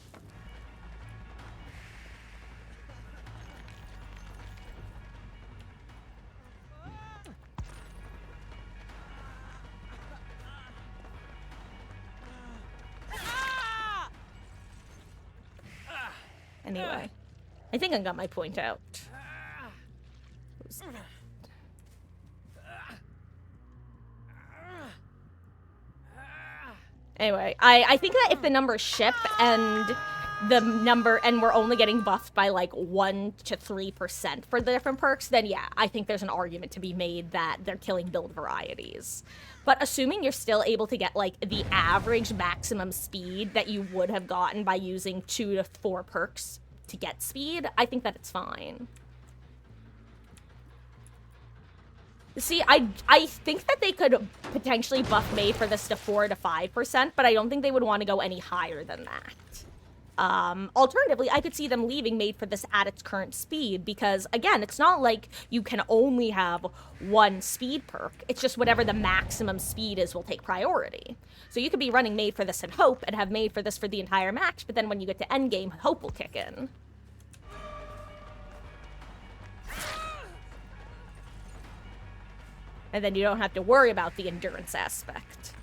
Anyway, I think I got my point out. Anyway, I think that if the numbers ship and we're only getting buffed by 1 to 3% for the different perks, then yeah, I think there's an argument to be made that they're killing build varieties. But assuming you're still able to get the average maximum speed that you would have gotten by using 2 to 4 perks to get speed, I think that it's fine. See, I think that they could potentially buff Made for this to 4 to 5%, but I don't think they would want to go any higher than that. Alternatively, I could see them leaving Made for this at its current speed, because, again, it's not like you can only have 1 speed perk. It's just whatever the maximum speed is will take priority. So you could be running Made for this and Hope, and have Made for this for the entire match, but then when you get to endgame, Hope will kick in. And then you don't have to worry about the endurance aspect.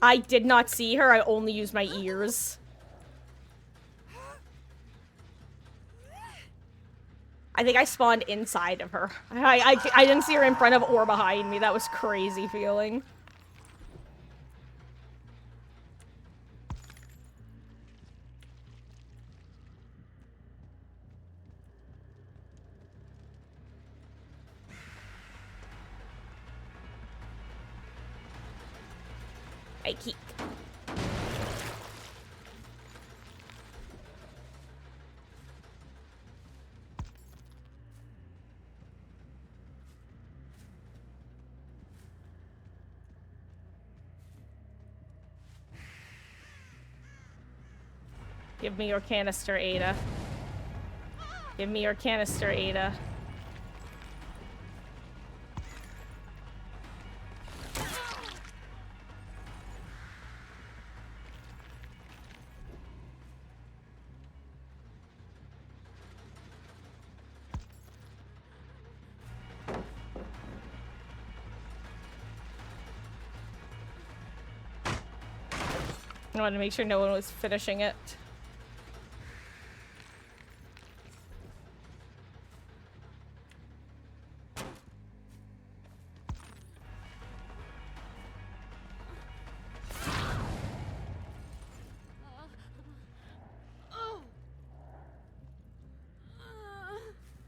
I did not see her. I only used my ears. I think I spawned inside of her. I didn't see her in front of or behind me. That was crazy feeling. I keep. Give me your canister, Ada. Give me your canister, Ada. I wanted to make sure no one was finishing it.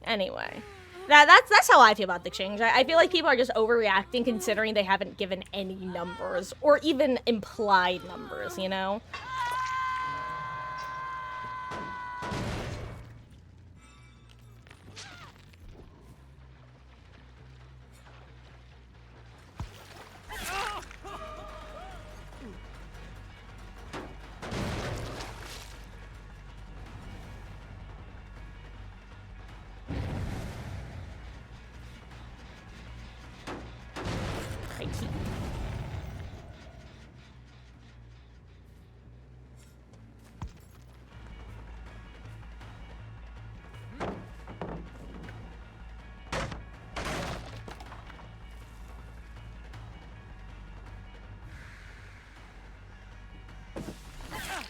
Anyway. That's how I feel about the change. I feel like people are just overreacting considering they haven't given any numbers or even implied numbers, you know?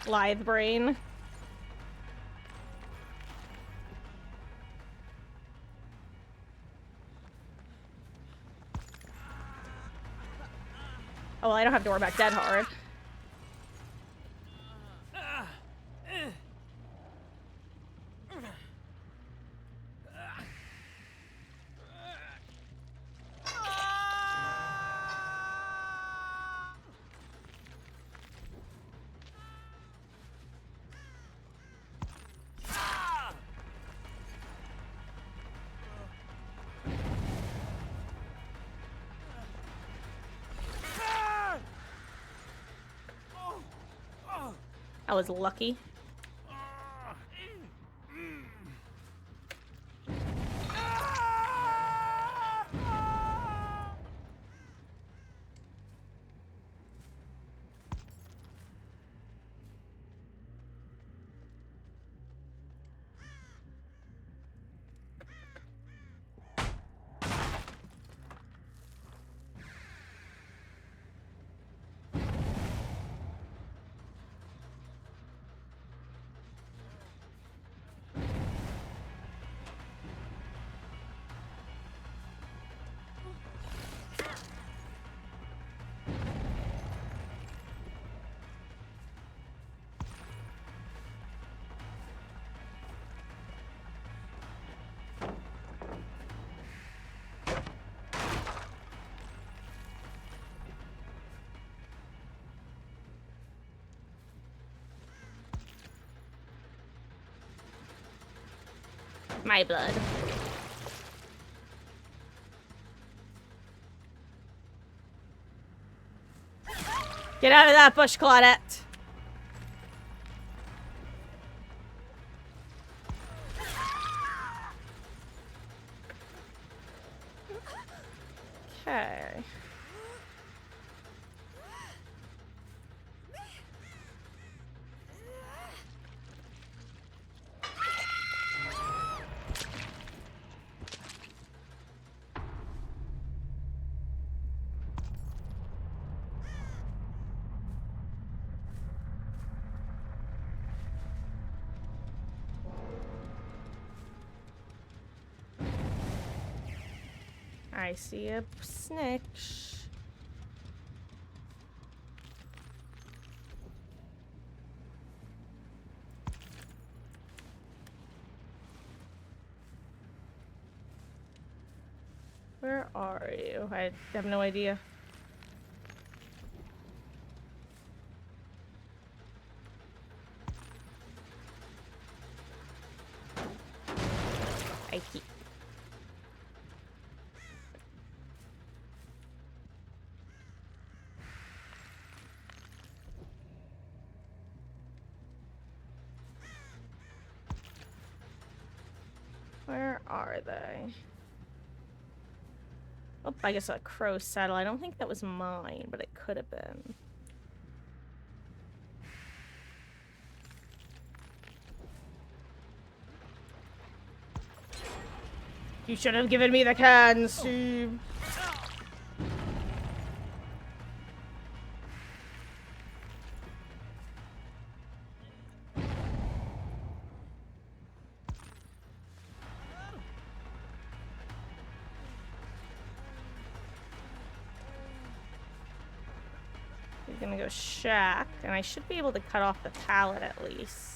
Lithe brain. Oh, well, I don't have to worry about dead hard. I was lucky. My blood. Get out of that bush, Claudette. Okay. I see a snitch. Where are you? I have no idea. I keep. Where are they? Oh, I guess a crow saddle. I don't think that was mine, but it could have been. You should have given me the can, Steve. He's gonna go shack, and I should be able to cut off the pallet at least.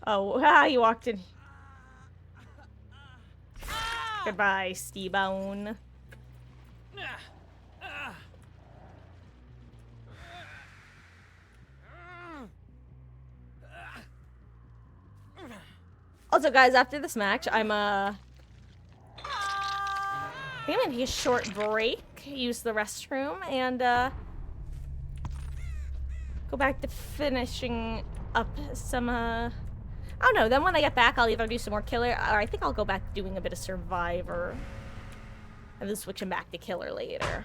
Oh, you walked in. Goodbye, Steve-Bone. Also, guys, after this match, I'm I think I'm gonna take a short break, use the restroom, and go back to finishing up some I don't know, then when I get back, I'll either do some more killer, or I think I'll go back to doing a bit of survivor. And then switching back to killer later.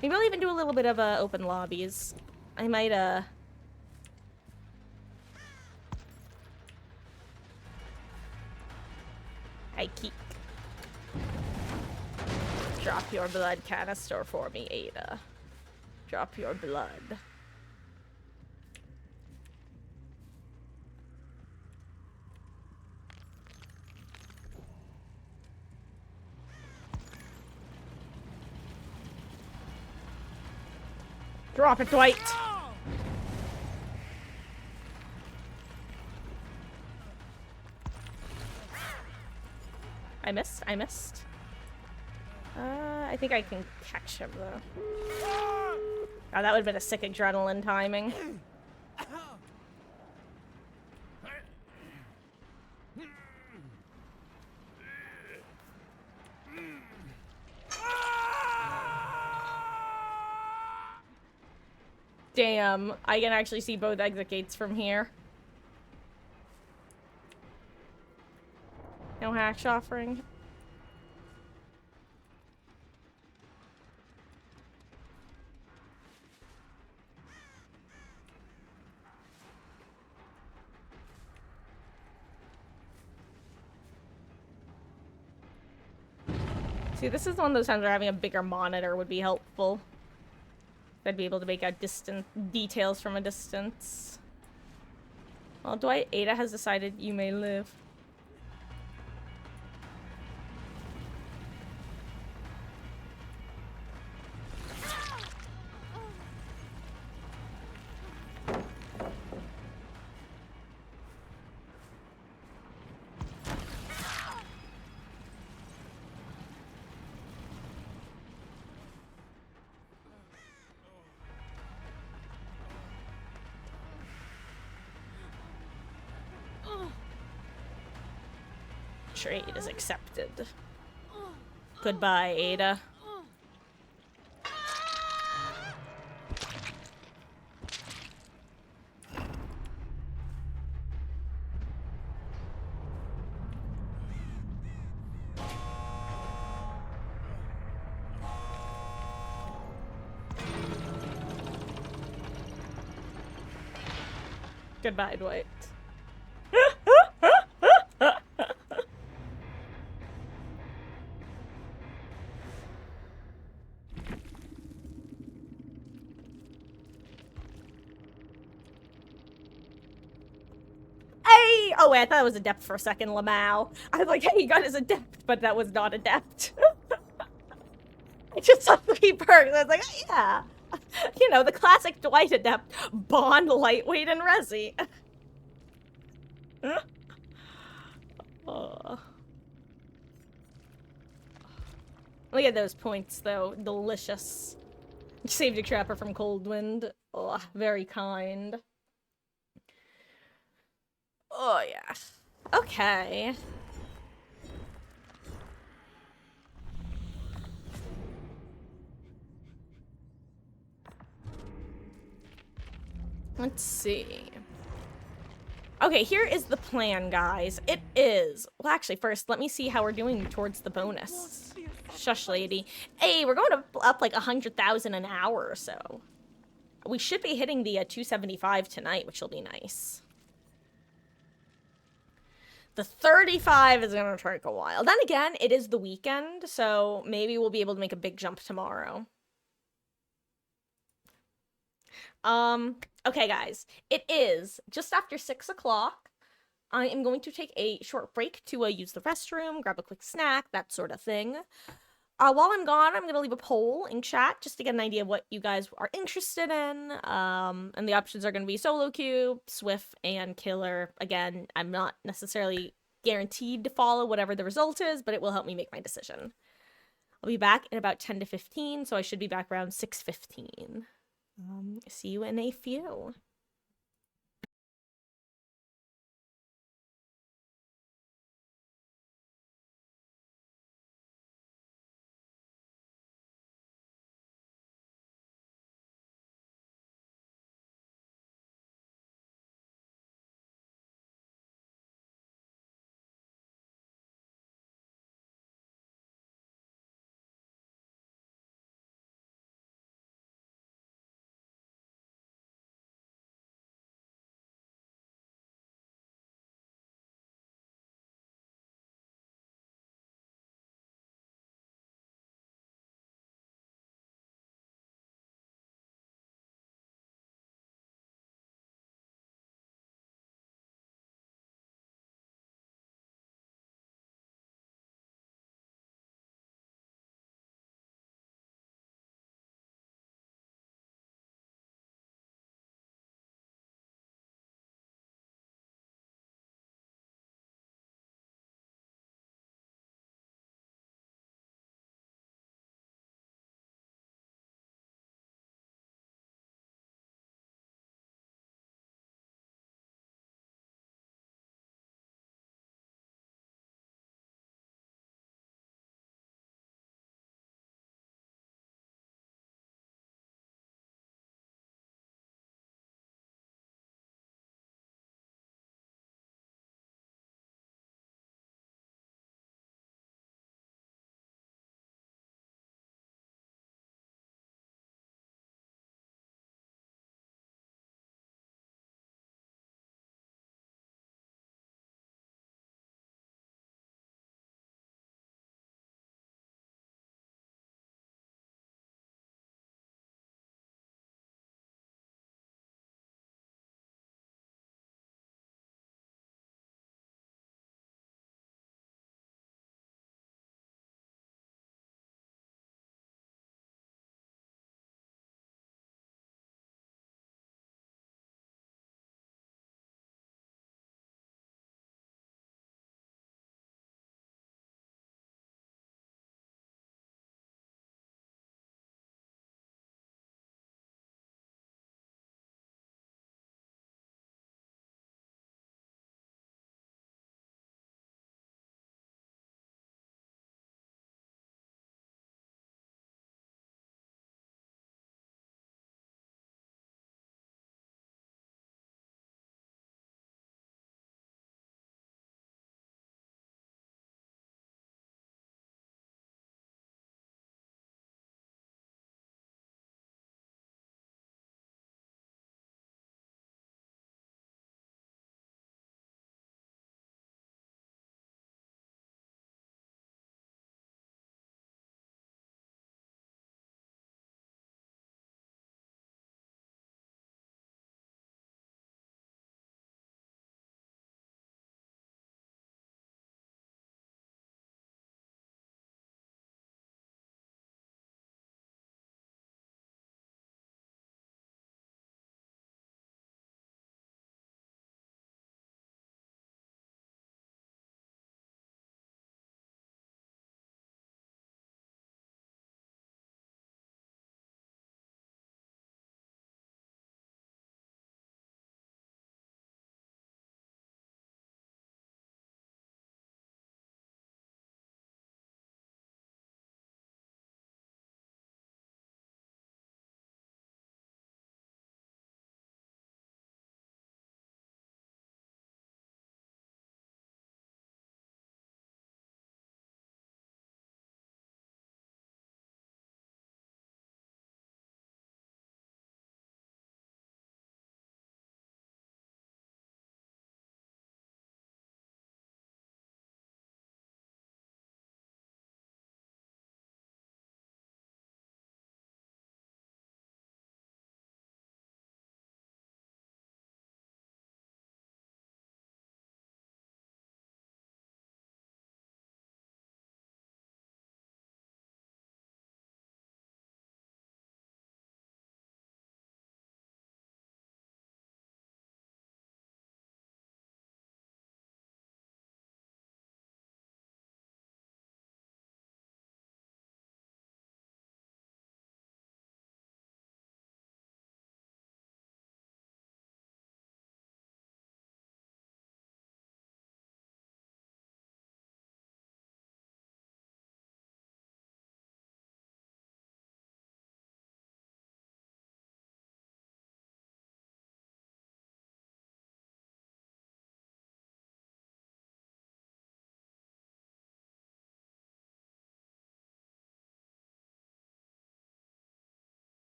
Maybe I'll even do a little bit of open lobbies. I might I keep. Drop your blood canister for me, Ada. Drop your blood. Drop it, Dwight! I missed. I think I can catch him, though. Oh, that would have been a sick adrenaline timing. Damn, I can actually see both exit gates from here. No hatch offering. See, this is one of those times where having a bigger monitor would be helpful. I'd be able to make out details from a distance. Well, Dwight, Ada has decided you may live. Trade is accepted. Goodbye, Ada. Goodbye, Dwight. Oh, wait, I thought it was adept for a second, Lamau. I was like, hey, you got his adept, but that was not adept. I just saw 3 perks. I was like, oh, yeah. You know, the classic Dwight adept. Bond, lightweight, and resi. Look at those points, though. Delicious. Saved a trapper from Coldwind. Oh, very kind. Oh, yeah. Okay. Let's see. Okay, here is the plan, guys. It is... Well, actually, first, let me see how we're doing towards the bonus. Shush, lady. Hey, we're going up like 100,000 an hour or so. We should be hitting the 275 tonight, which will be nice. The 35 is going to take a while. Then again, it is the weekend, so maybe we'll be able to make a big jump tomorrow. Okay, guys. It is just after 6 o'clock. I am going to take a short break to use the restroom, grab a quick snack, that sort of thing. While I'm gone, I'm going to leave a poll in chat just to get an idea of what you guys are interested in. And the options are going to be solo queue, Swift, and killer. Again, I'm not necessarily guaranteed to follow whatever the result is, but it will help me make my decision. I'll be back in about 10 to 15, so I should be back around 6:15. See you in a few.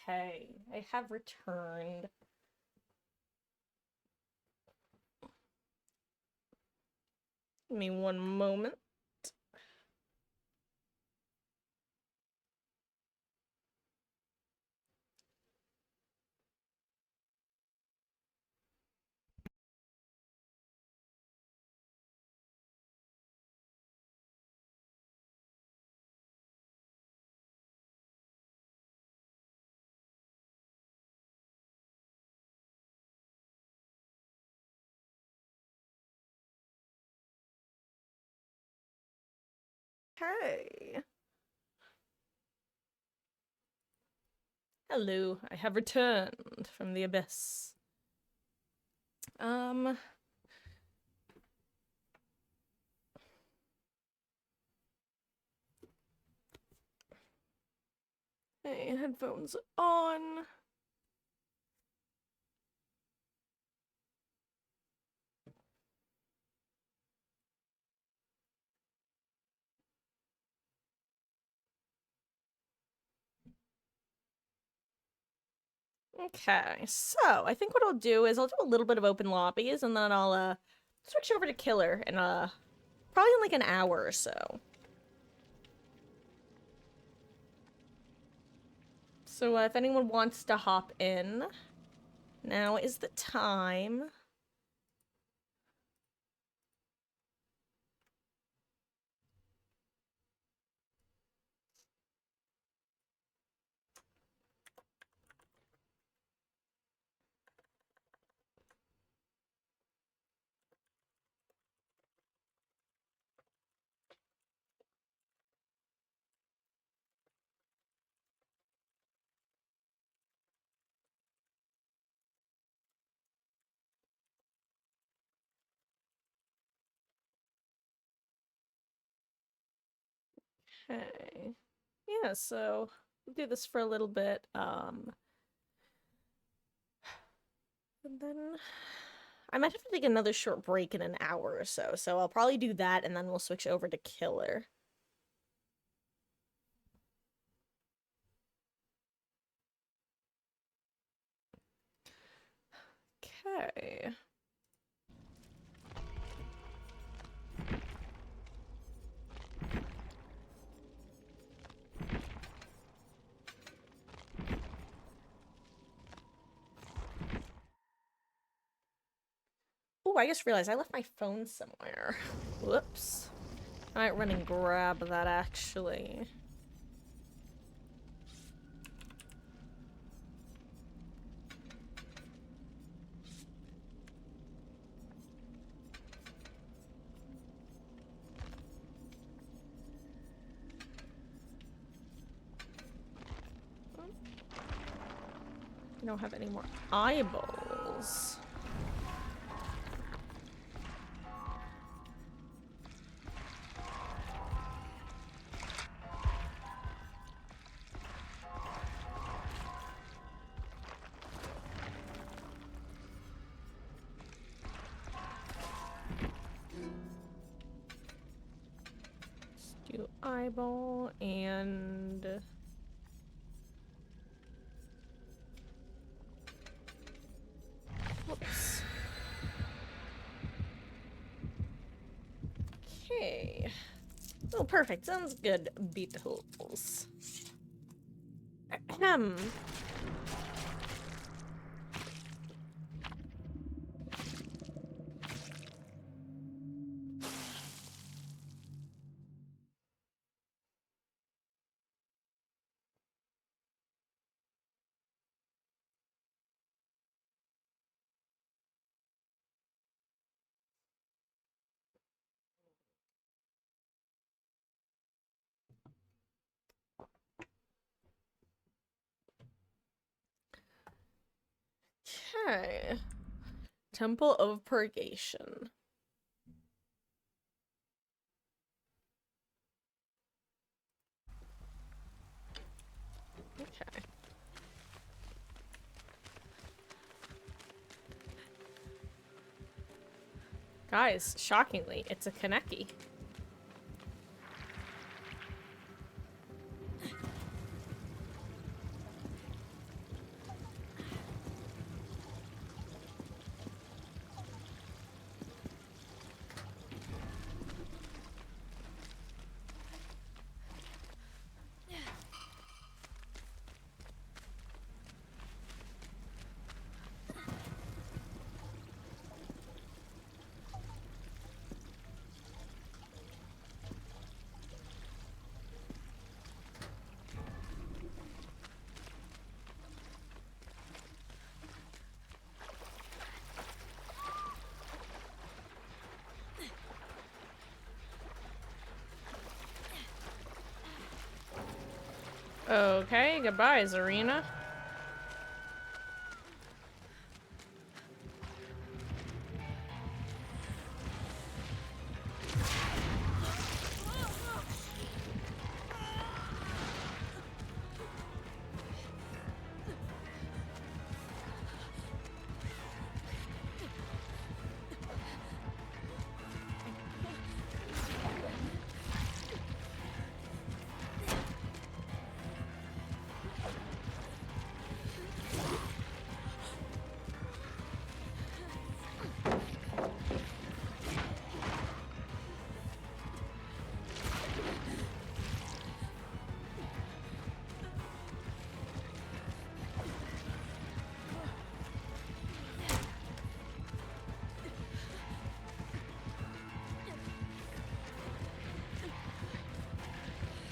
Okay, I have returned. Give me one moment. Okay. Hello, I have returned from the abyss. Hey, headphones on. Okay, so I think what I'll do is I'll do a little bit of open lobbies and then I'll switch over to killer in probably in like an hour or so. So if anyone wants to hop in, now is the time. Okay. Yeah, so we'll do this for a little bit. And then I might have to take another short break in an hour or so. So I'll probably do that and then we'll switch over to killer. Okay. Oh, I just realized I left my phone somewhere. Whoops. I might run and grab that actually. I don't have any more eyeballs. Let's do eyeball and whoops. Okay. Oh, perfect. Sounds good, beetles. Ahem. Okay. Temple of Purgation. Okay. Guys, shockingly, it's a Kaneki. Okay, goodbye, Zarina.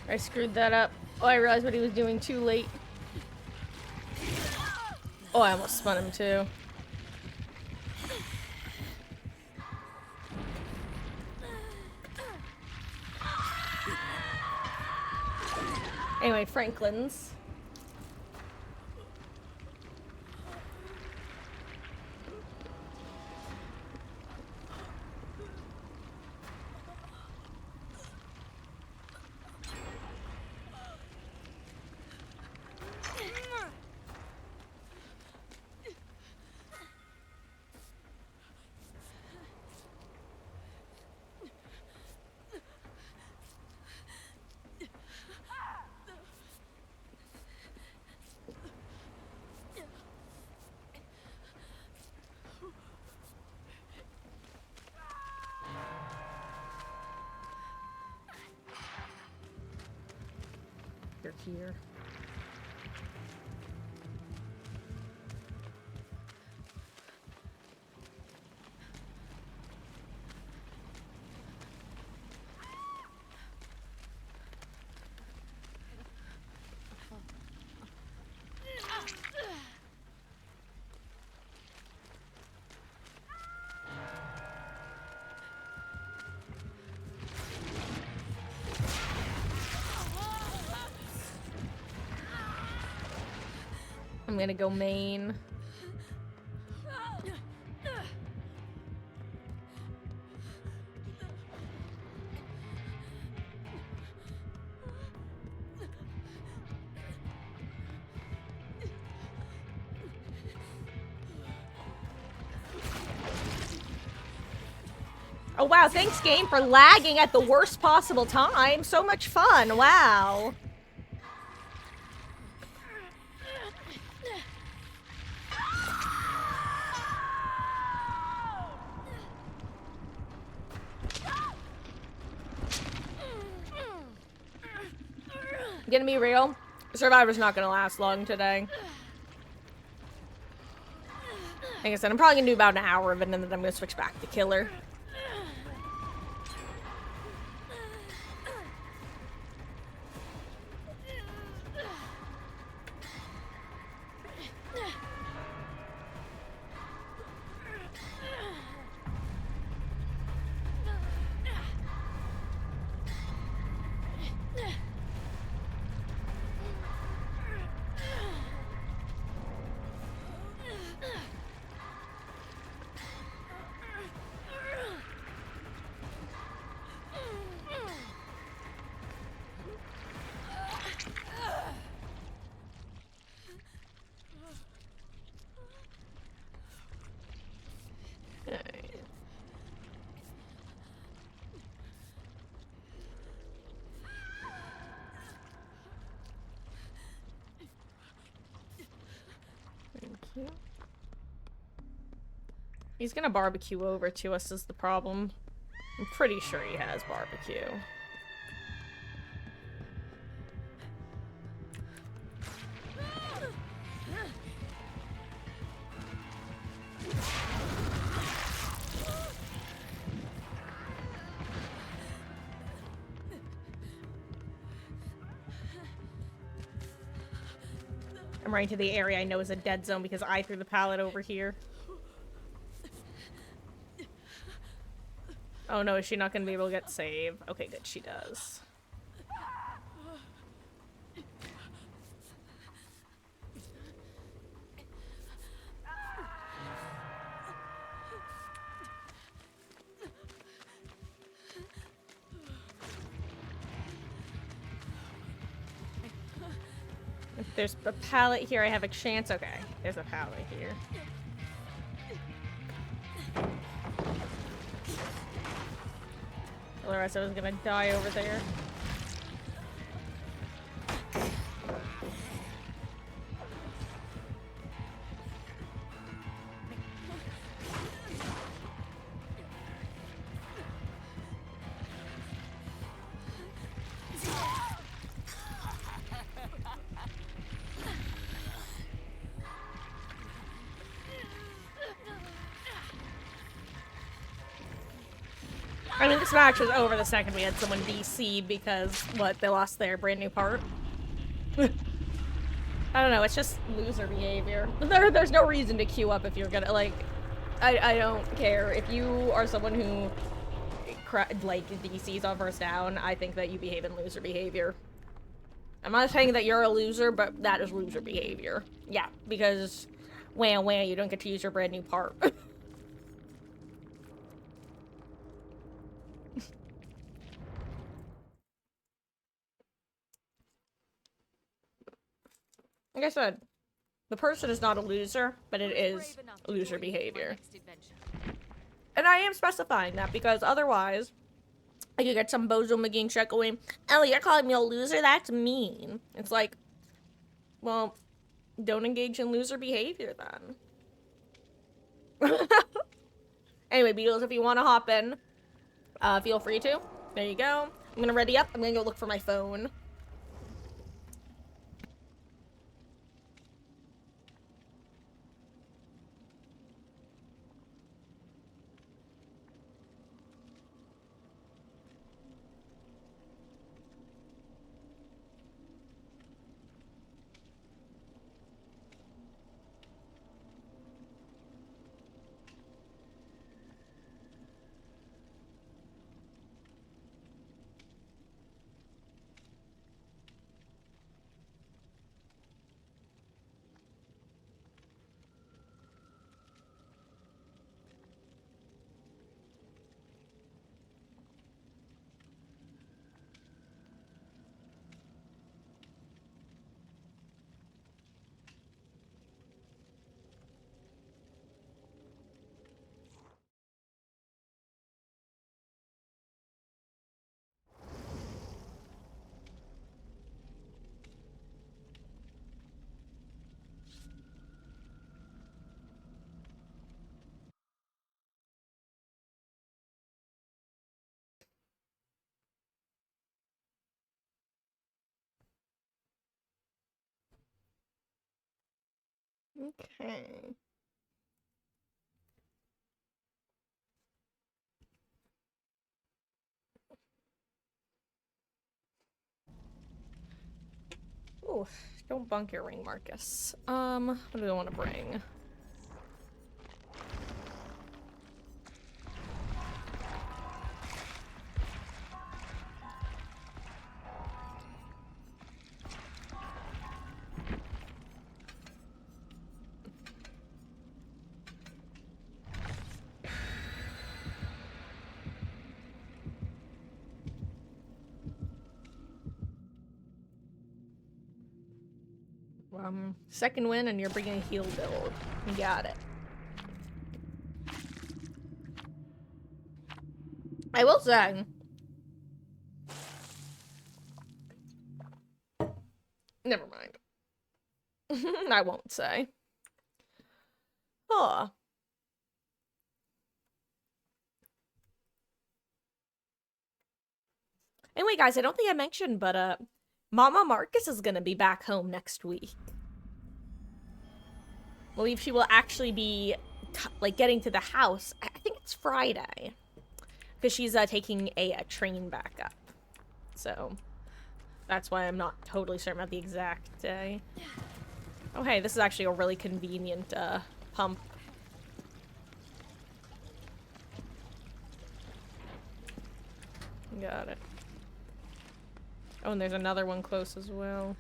I screwed that up. Oh, I realized what he was doing too late. Oh, I almost spun him too. Anyway, Franklin's. You're here. I'm gonna go main. Oh wow, thanks game for lagging at the worst possible time. So much fun, wow. Gonna be real, Survivor's not gonna last long today. Like I said, I'm probably gonna do about an hour of it and then I'm gonna switch back to Killer. He's gonna barbecue over to us is the problem. I'm pretty sure he has barbecue. I'm right to the area I know is a dead zone because I threw the pallet over here. Oh no, is she not gonna be able to get save? Okay, good, she does. There's a pallet here. I have a chance. Okay, there's a pallet here. Otherwise, I was gonna die over there. I mean, this match was over the second we had someone DC because, what, they lost their brand new part? I don't know, it's just loser behavior. There's no reason to queue up if you're gonna, like, I don't care. If you are someone who, like, DCs on first down, I think that you behave in loser behavior. I'm not saying that you're a loser, but that is loser behavior. Yeah, because, wah, you don't get to use your brand new part. Like I said, the person is not a loser, but it is loser behavior. And I am specifying that because otherwise, I could get some bozo McGee check going, "Ellie, you're calling me a loser? That's mean." It's like, well, don't engage in loser behavior then. Anyway, Beatles, if you want to hop in, feel free to. There you go. I'm gonna ready up. I'm gonna go look for my phone. Okay. Ooh, don't bunk your ring, Marcus. What do I want to bring? Second win and you're bringing a heal build. You got it. I will say. Never mind. I won't say. Oh. Anyway, guys, I don't think I mentioned, but, Mama Marcus is gonna be back home next week. I believe she will actually be, like, getting to the house. I think it's Friday. Because she's, taking a train back up. So, that's why I'm not totally certain about the exact day. Oh, hey, this is actually a really convenient, pump. Got it. Oh, and there's another one close as well.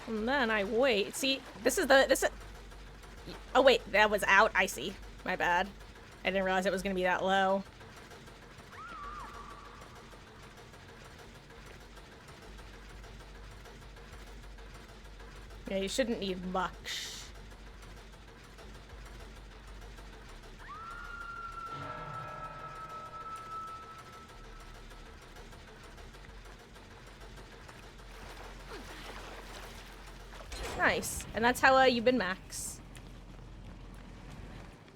And then I wait. See, this is... Oh wait, that was out. I see. My bad. I didn't realize it was gonna be that low. Yeah, you shouldn't need much. Nice. And that's how you've been max.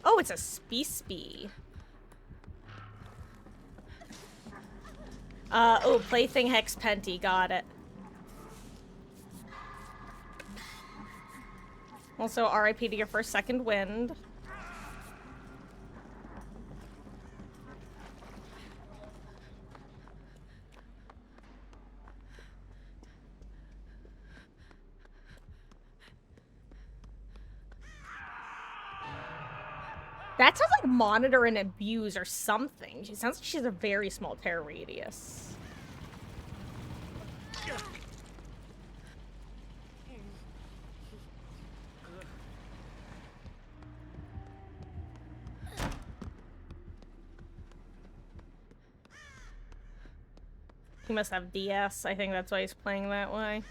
Oh, it's a spee. Oh, Plaything Hex Penty, got it. Also, RIP to your first second wind. That sounds like monitor and abuse or something. She sounds like she has a very small tear radius. He must have DS. I think that's why he's playing that way.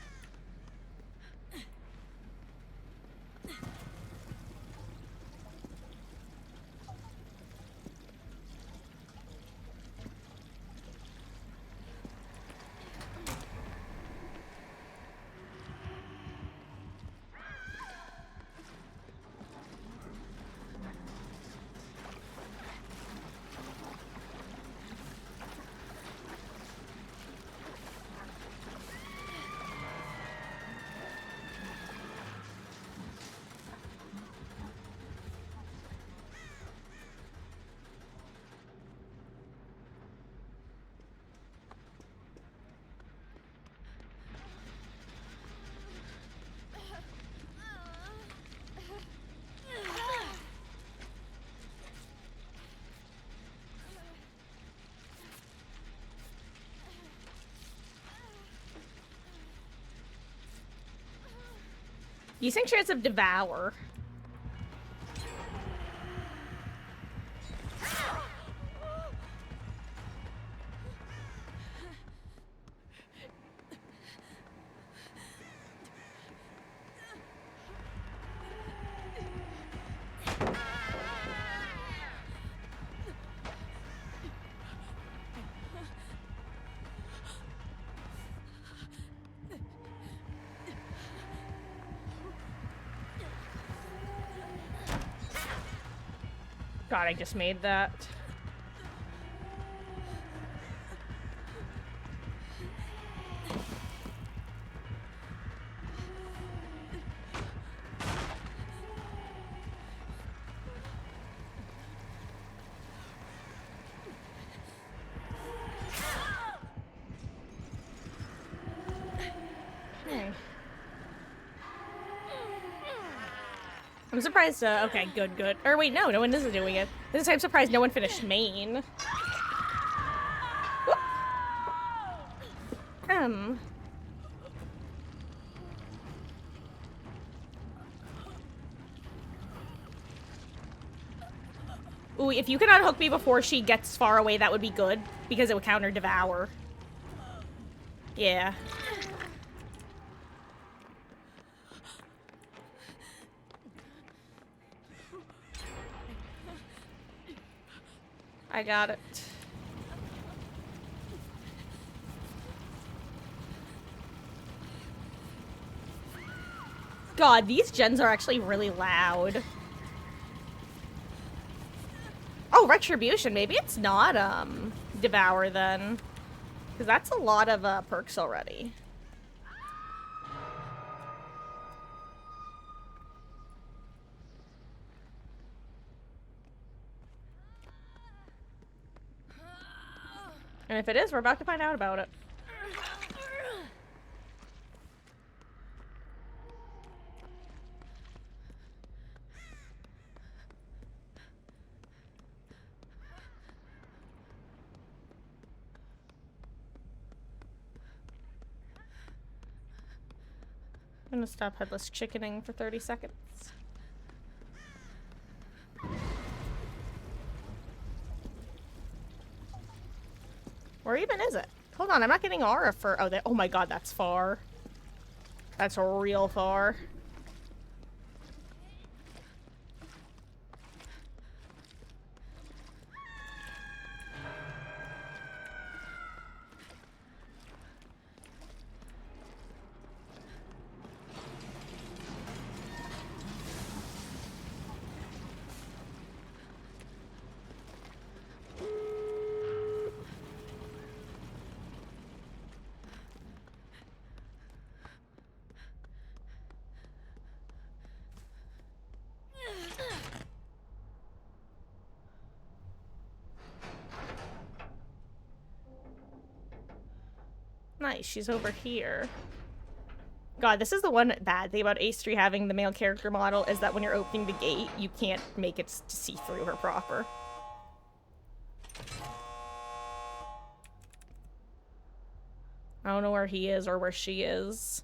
Decent chance of Devour. God, I just made that. Okay. I'm surprised, okay, good. Or wait, no one isn't doing it. This time I'm surprised no one finished main. Ooh, if you could unhook me before she gets far away, that would be good. Because it would counter Devour. Yeah. I got it. God, these gens are actually really loud. Oh, Retribution. Maybe it's not, Devour then. Because that's a lot of, perks already. And if it is, we're about to find out about it. I'm gonna stop headless chickening for 30 seconds. Where even is it? Hold on, I'm not getting aura for- oh, oh my god, that's far. That's real far. Nice, she's over here. God, this is the one bad thing about Ace 3 having the male character model is that when you're opening the gate, you can't make it to see through her proper. I don't know where he is or where she is.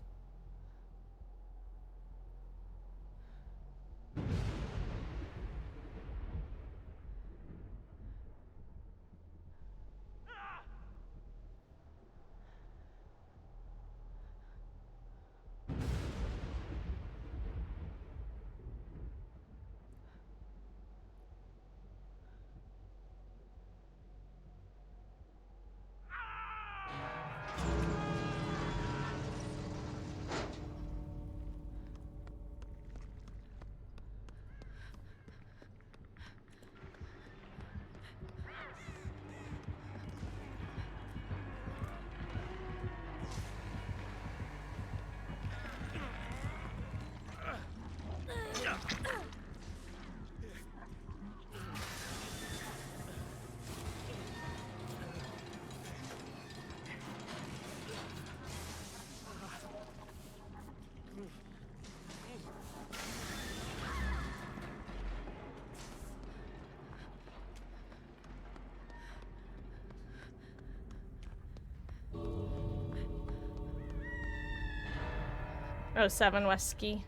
Oh, 7 Wesky.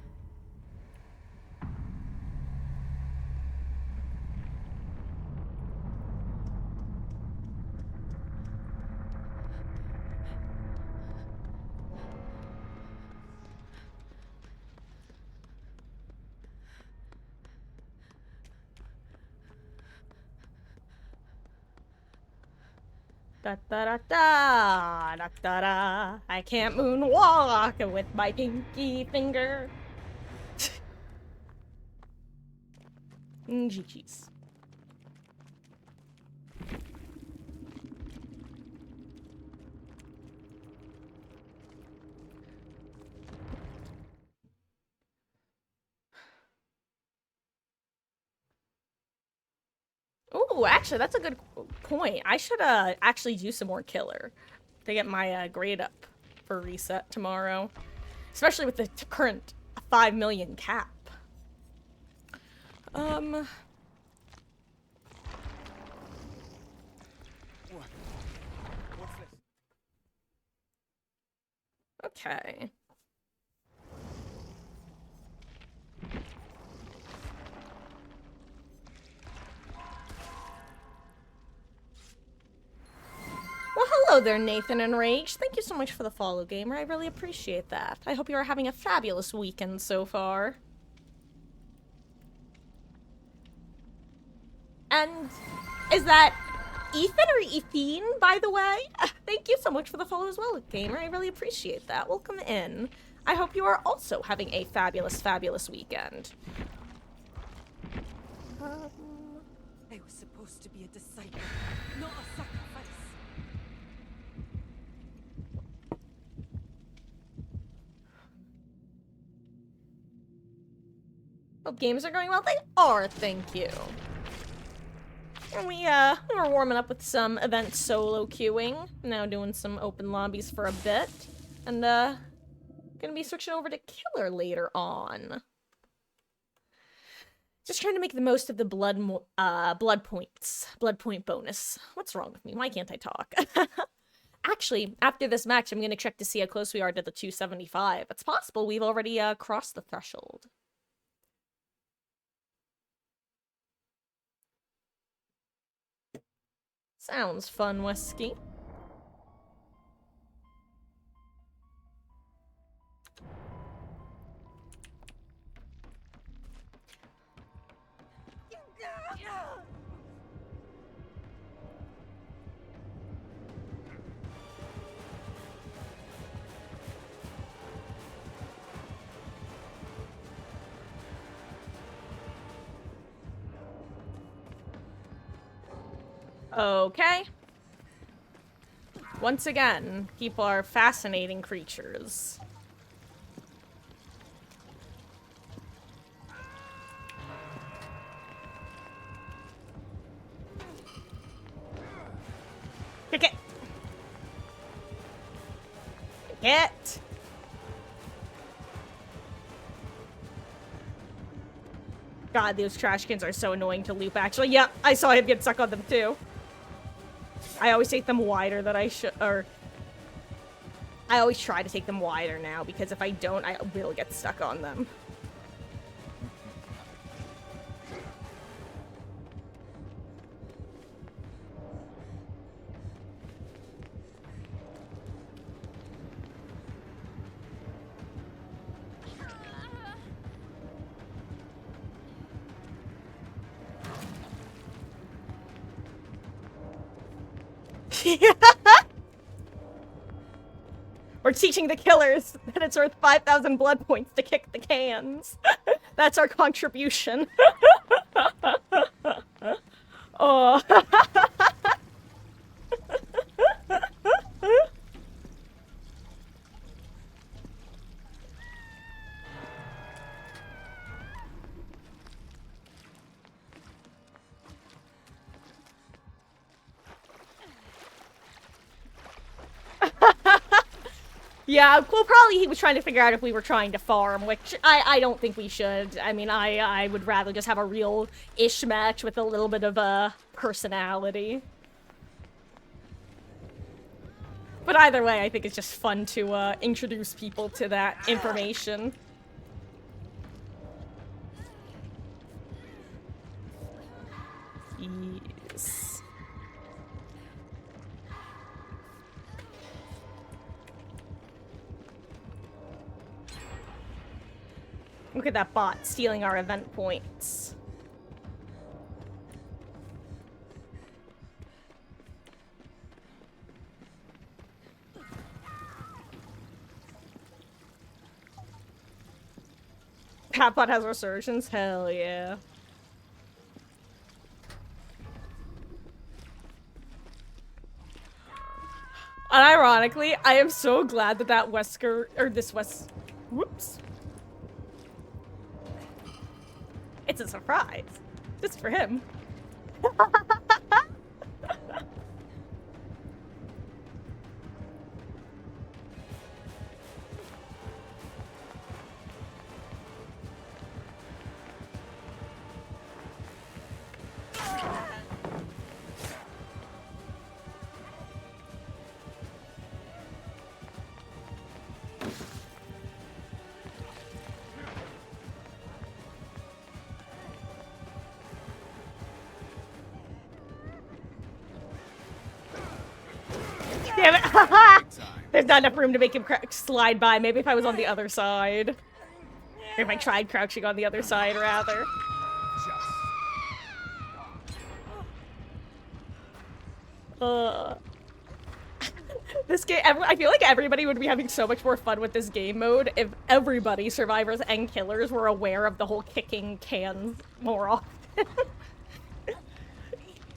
Da da da da da da da. I can't moonwalk with my pinky finger. GG's. Ooh, actually, that's a good point. I should actually do some more killer to get my grade up for reset tomorrow, especially with the current 5 million cap. What's this? Okay. Well, hello there, Nathan Enraged. Thank you so much for the follow, gamer. I really appreciate that. I hope you are having a fabulous weekend so far. And is that Ethan or Ethine, by the way? Thank you so much for the follow as well, gamer. I really appreciate that. Welcome in. I hope you are also having a fabulous, fabulous weekend. I was supposed to be a disciple, not a sacrifice. Hope games are going well. They are, thank you. And we're warming up with some event solo queuing. Now doing some open lobbies for a bit. And, gonna be switching over to killer later on. Just trying to make the most of the blood point bonus. What's wrong with me? Why can't I talk? Actually, after this match, I'm gonna check to see how close we are to the 275. It's possible we've already crossed the threshold. Sounds fun, Wesky. Okay. Once again, people are fascinating creatures. Kick it! Kick it! God, those trash cans are so annoying to loop, actually. Yeah, I saw him get stuck on them, too. I always take them wider than I should, or... I always try to take them wider now, because if I don't, I will get stuck on them. We're teaching the killers that it's worth 5,000 blood points to kick the cans. That's our contribution. Oh. Yeah, well, probably he was trying to figure out if we were trying to farm, which I don't think we should. I mean, I would rather just have a real-ish match with a little bit of, personality. But either way, I think it's just fun to, introduce people to that information. Yes. Look at that bot stealing our event points. That bot has resurgence? Hell yeah. Unironically, I am so glad that that Wesker, or this West, whoops. It's a surprise. Just for him. Damn it! There's not enough room to make him slide by. Maybe if I was on the other side. Or if I tried crouching on the other side, rather. This game, I feel like everybody would be having so much more fun with this game mode if everybody, survivors and killers, were aware of the whole kicking cans more often.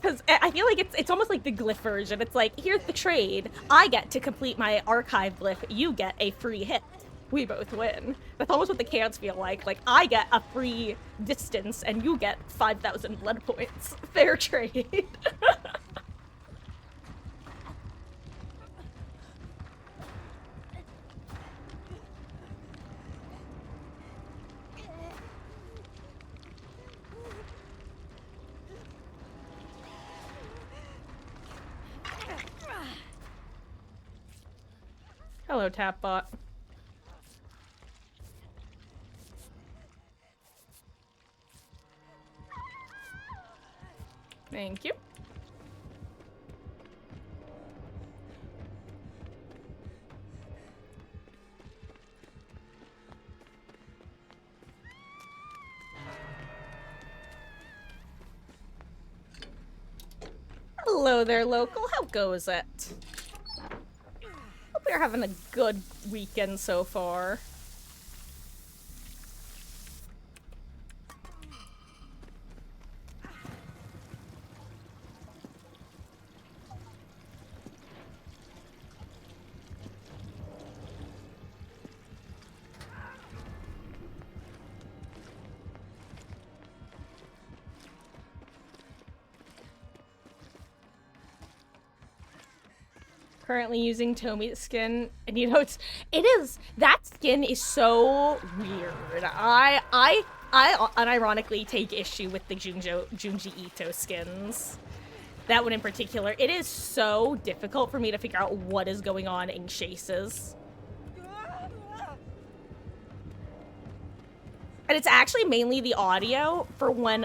Because I feel like it's almost like the glyph version. It's like, here's the trade. I get to complete my archive glyph. You get a free hit. We both win. That's almost what the cans feel like. Like, I get a free distance and you get 5,000 blood points. Fair trade. Hello, Tapbot. Thank you. Hello there, local. How goes it? Hope you're having a good weekend so far. Currently using Tomi's skin, and you know that skin is so weird. I unironically take issue with the Junji Ito skins. That one in particular. It is so difficult for me to figure out what is going on in chases. And it's actually mainly the audio for when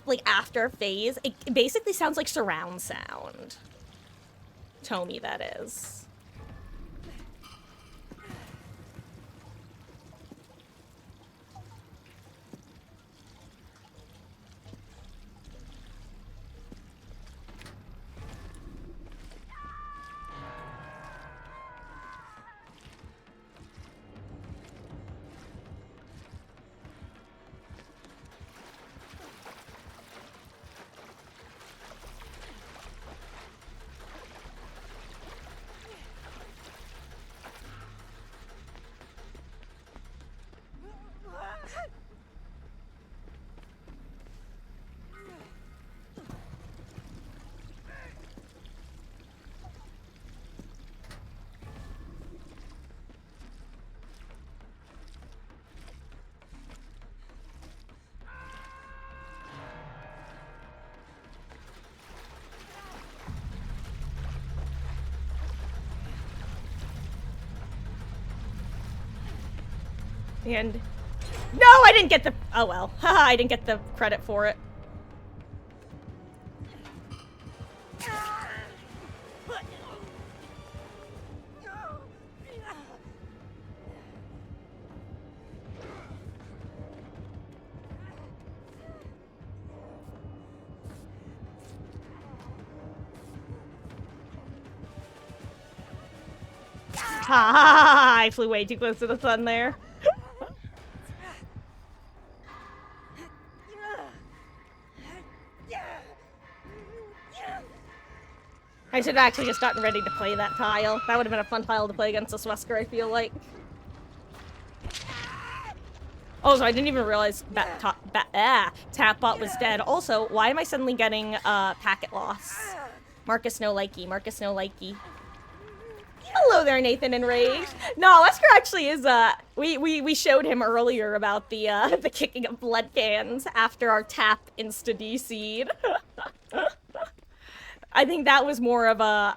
like after phase, it basically sounds like surround sound. Tomi, that is. And no, I didn't get the, oh well. Haha, I didn't get the credit for it. Ha! I flew way too close to the sun there. I should have actually just gotten ready to play that tile. That would have been a fun tile to play against this Wesker, I feel like. Also, I didn't even realize Tapbot was dead. Also, why am I suddenly getting packet loss? Marcus no likey, Marcus no likey. Hello there, Nathan Enraged. No, Wesker actually is, we showed him earlier about the the kicking of blood cans after our tap insta-DC'd. I think that was more of a